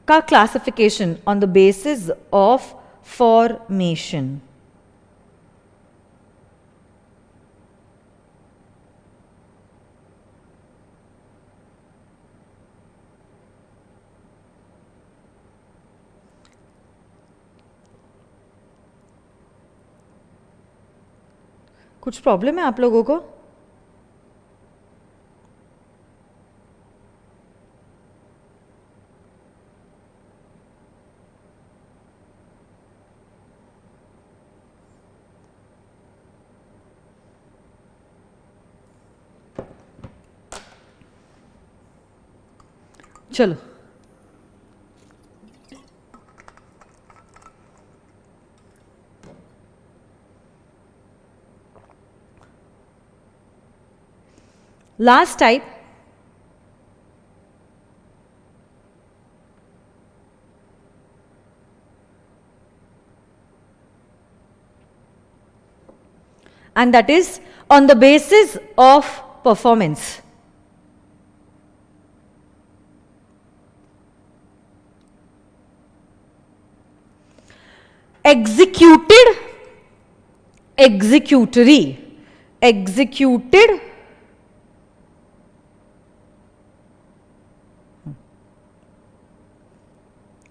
S1: का classification on the basis of formation. कुछ प्रॉब्लम है आप लोगों को? चलो last type, and that is on the basis of performance. Executed, executory, executed,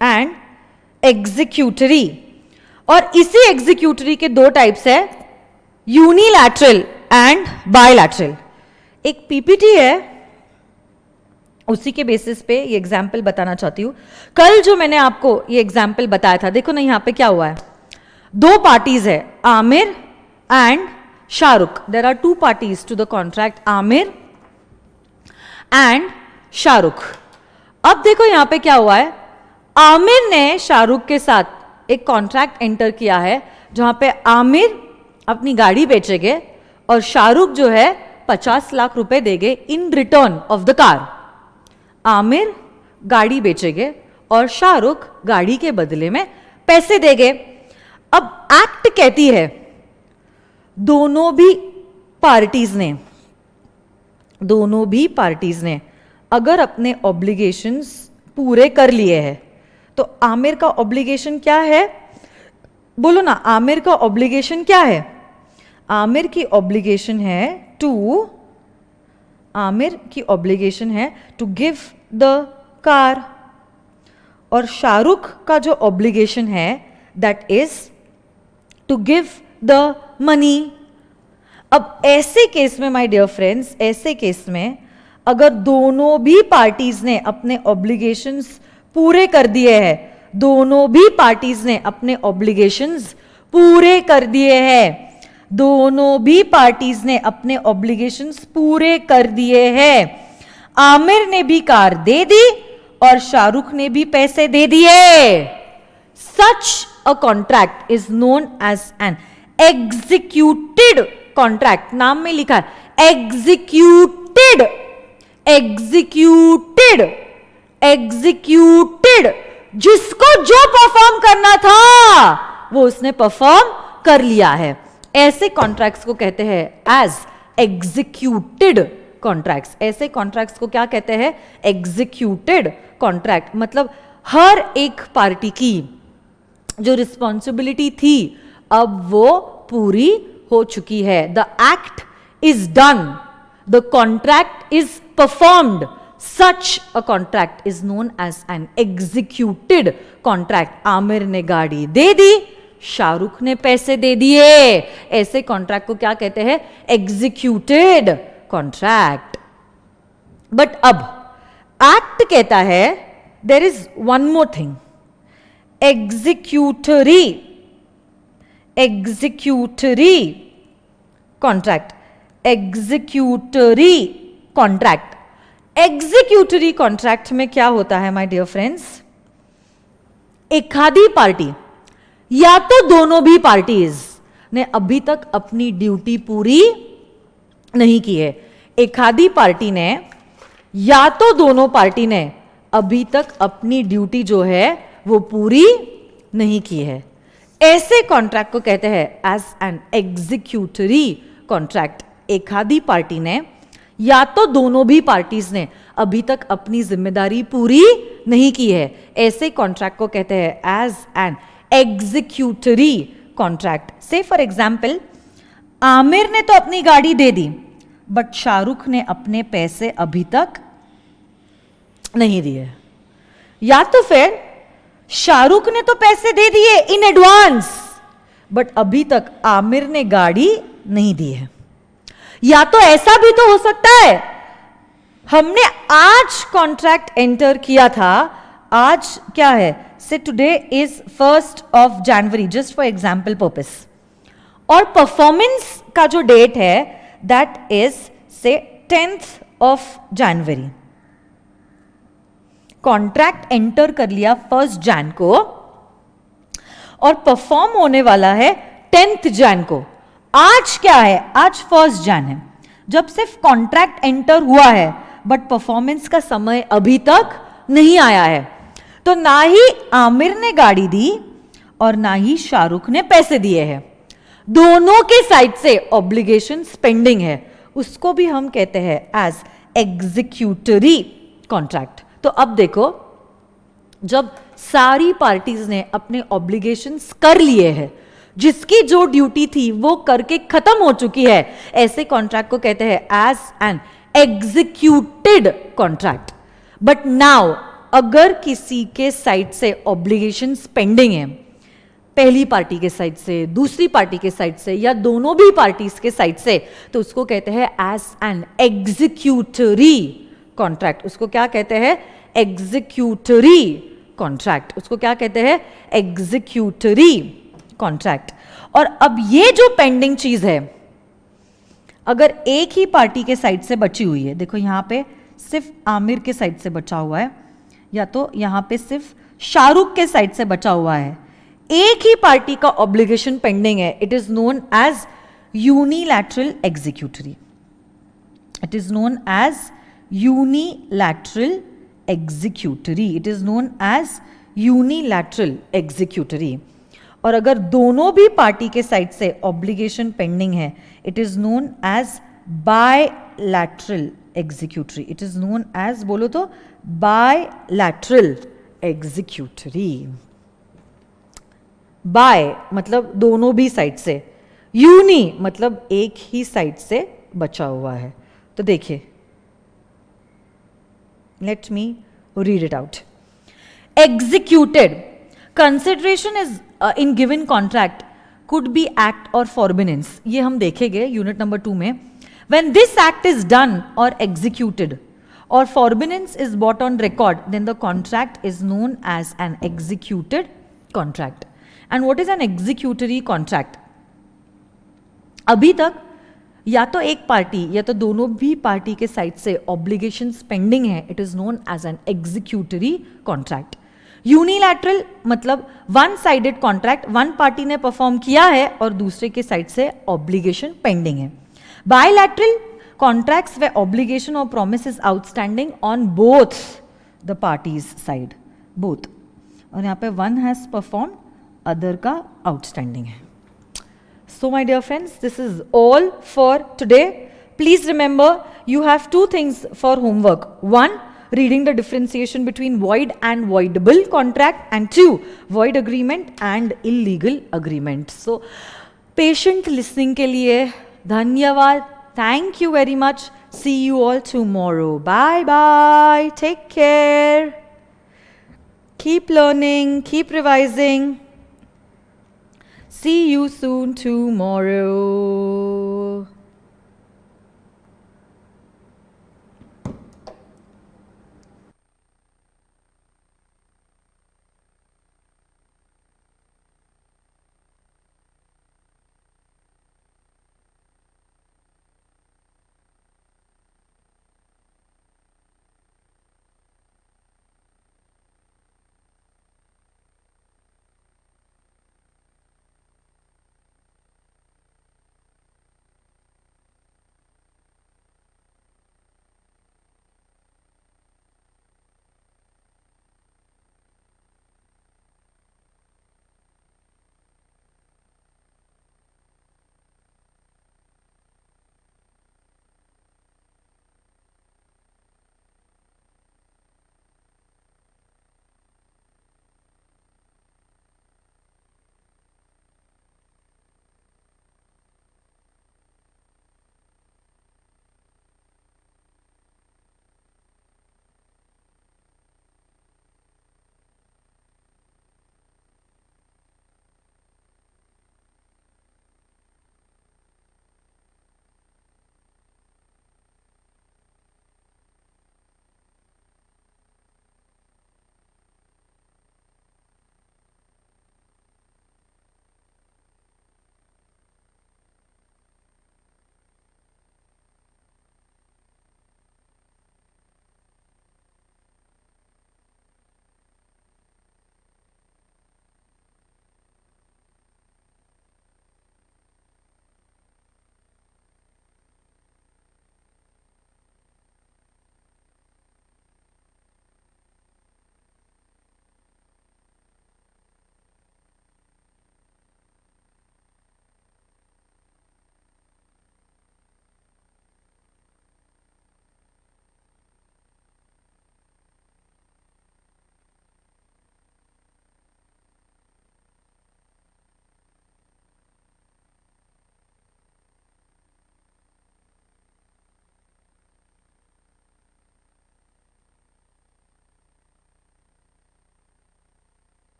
S1: and executory. और इसी एग्जीक्यूटरी के दो टाइप्स है, यूनिलैटरल एंड बायलैटरल. एक पीपीटी है, उसी के बेसिस पे ये एग्जाम्पल बताना चाहती हूं. कल जो मैंने आपको ये एग्जाम्पल बताया था, देखो ना यहां पे क्या हुआ है, दो पार्टीज है, Aamir and Shahrukh. There are two parties to the contract, Aamir and Shahrukh. अब देखो यहां पे क्या हुआ है, आमिर ने शाहरुख के साथ एक कॉन्ट्रैक्ट एंटर किया है जहां पे आमिर अपनी गाड़ी बेचेंगे और शाहरुख जो है 50 लाख रुपए देंगे in return of the car. Aamir गाड़ी बेचेंगे और शाहरुख गाड़ी के बदले में पैसे देंगे. अब एक्ट कहती है दोनों भी पार्टीज ने अगर अपने ऑब्लिगेशंस पूरे कर लिए हैं, तो आमिर का ऑब्लिगेशन क्या है, बोलो ना, आमिर का ऑब्लिगेशन क्या है? आमिर की ऑब्लिगेशन है टू गिव द कार. और शाहरुख का जो ऑब्लिगेशन है that is to give the money. अब ऐसे केस में माय डियर फ्रेंड्स, ऐसे केस में अगर दोनों भी पार्टीज ने अपने ऑब्लिगेशंस पूरे कर दिए हैं, दोनों भी पार्टीज ने अपने ऑब्लिगेशंस पूरे कर दिए हैं, दोनों भी पार्टीज ने अपने ऑब्लिगेशंस पूरे कर दिए हैं. आमिर ने भी कार दे दी और शाहरुख ने भी पैसे दे दिए. Such a contract is known as an executed contract. नाम में लिखा है एग्जीक्यूटेड, एग्जीक्यूटेड, एग्जीक्यूटेड. जिसको जो परफॉर्म करना था वो उसने परफॉर्म कर लिया है. ऐसे कॉन्ट्रैक्ट्स को कहते हैं एज एग्जीक्यूटेड कॉन्ट्रैक्ट्स. ऐसे कॉन्ट्रैक्ट्स को क्या कहते हैं? Executed contract. मतलब हर एक पार्टी की जो रिस्पॉन्सिबिलिटी थी अब वो पूरी हो चुकी है. The act is done, the contract is performed. Such a contract is known as an executed contract. Aamir ने गाड़ी दे दी, शाहरुख ने पैसे दे दिए. ऐसे कॉन्ट्रैक्ट को क्या कहते हैं? Executed contract. बट अब एक्ट कहता है there is one more thing, executory, executory contract, executory contract. Executory contract में क्या होता है माय डियर फ्रेंड्स, एखादी पार्टी या तो दोनों भी पार्टीज ने अभी तक अपनी ड्यूटी पूरी नहीं की है, एखादी पार्टी ने या तो दोनों पार्टी ने अभी तक अपनी ड्यूटी जो है वो पूरी नहीं की है, ऐसे कॉन्ट्रैक्ट को कहते हैं एज एन एग्जीक्यूटरी कॉन्ट्रैक्ट। एखादी पार्टी ने या तो दोनों भी पार्टीज ने अभी तक अपनी जिम्मेदारी पूरी नहीं की है, ऐसे कॉन्ट्रैक्ट को कहते हैं एज एन एग्जीक्यूटरी कॉन्ट्रैक्ट। से फॉर एग्जाम्पल, आमिर ने तो अपनी गाड़ी दे दी बट शाहरुख ने अपने पैसे अभी तक नहीं दिए, या तो फिर शाहरुख ने तो पैसे दे दिए इन एडवांस बट अभी तक आमिर ने गाड़ी नहीं दी है, या तो ऐसा भी तो हो सकता है हमने आज कॉन्ट्रैक्ट एंटर किया था, आज क्या है, से today is 1st of January, just for example purpose, और परफॉर्मेंस का जो डेट है दैट इज से 10th of January। Contract enter कर लिया 1st Jan को और परफॉर्म होने वाला है 10th Jan को। आज क्या है, आज 1st Jan है, जब सिर्फ कॉन्ट्रैक्ट एंटर हुआ है बट परफॉर्मेंस का समय अभी तक नहीं आया है, तो ना ही आमिर ने गाड़ी दी और ना ही शाहरुख ने पैसे दिए हैं, दोनों के साइड से ऑब्लिगेशन पेंडिंग है, उसको भी हम कहते हैं एज एग्जीक्यूटरी कॉन्ट्रैक्ट। तो अब देखो, जब सारी पार्टीज ने अपने ऑब्लिगेशंस कर लिए हैं, जिसकी जो ड्यूटी थी वो करके खत्म हो चुकी है, ऐसे कॉन्ट्रैक्ट को कहते हैं as an executed contract. But now अगर किसी के साइड से ऑब्लिगेशंस पेंडिंग है, पहली पार्टी के साइड से, दूसरी पार्टी के साइड से, या दोनों भी पार्टीज के साइड से, तो उसको कहते हैं एज एन एग्जीक्यूटरी कॉन्ट्रैक्ट। उसको क्या कहते हैं, एग्जीक्यूटरी कॉन्ट्रैक्ट। उसको क्या कहते हैं, एग्जीक्यूटरी कॉन्ट्रैक्ट। और अब ये जो पेंडिंग चीज है, अगर एक ही पार्टी के साइड से बची हुई है, देखो यहां पे सिर्फ आमिर के साइड से बचा हुआ है, या तो यहां पे सिर्फ शाहरुख के साइड से बचा हुआ है, एक ही पार्टी का ऑब्लिगेशन पेंडिंग है, it is known as unilateral executory. It is known as unilateral executory. It is known as unilateral executory. और अगर दोनों भी पार्टी के साइड से ऑब्लिगेशन पेंडिंग है, it is known as bilateral executory. It is known as, बोलो तो, bilateral executory. Bye मतलब दोनों भी साइड से, यूनी मतलब एक ही साइड से बचा हुआ है। तो देखिए, let me read it out. Executed consideration is in given contract could be act or forbearance, ये हम देखेंगे यूनिट नंबर 2 में। When this act is done or executed or forbearance is brought on record, then the contract is known as an executed contract. And what is an executory contract? अभी तक या तो एक party या तो दोनों भी पार्टी के साइड से ऑब्लिगेशंस पेंडिंग है, it is known as an executory contract. Unilateral मतलब one sided contract, one party ने परफॉर्म किया है और दूसरे के साइड से ऑब्लिगेशन पेंडिंग है। बायलैटरल कॉन्ट्रैक्ट्स वे ऑब्लिगेशन और promise is outstanding on both the parties side, both, और यहाँ पे वन हैज परफॉर्म, अदर का आउटस्टैंडिंग है। So my dear friends, this is all for today. Please remember, you have two things for homework. One, reading the differentiation between void and voidable contract, and two, void agreement and illegal agreement. So, patient listening के लिए धन्यवाद. Thank you very much. See you all tomorrow. Bye bye. Take care. Keep learning, keep revising. See you soon tomorrow.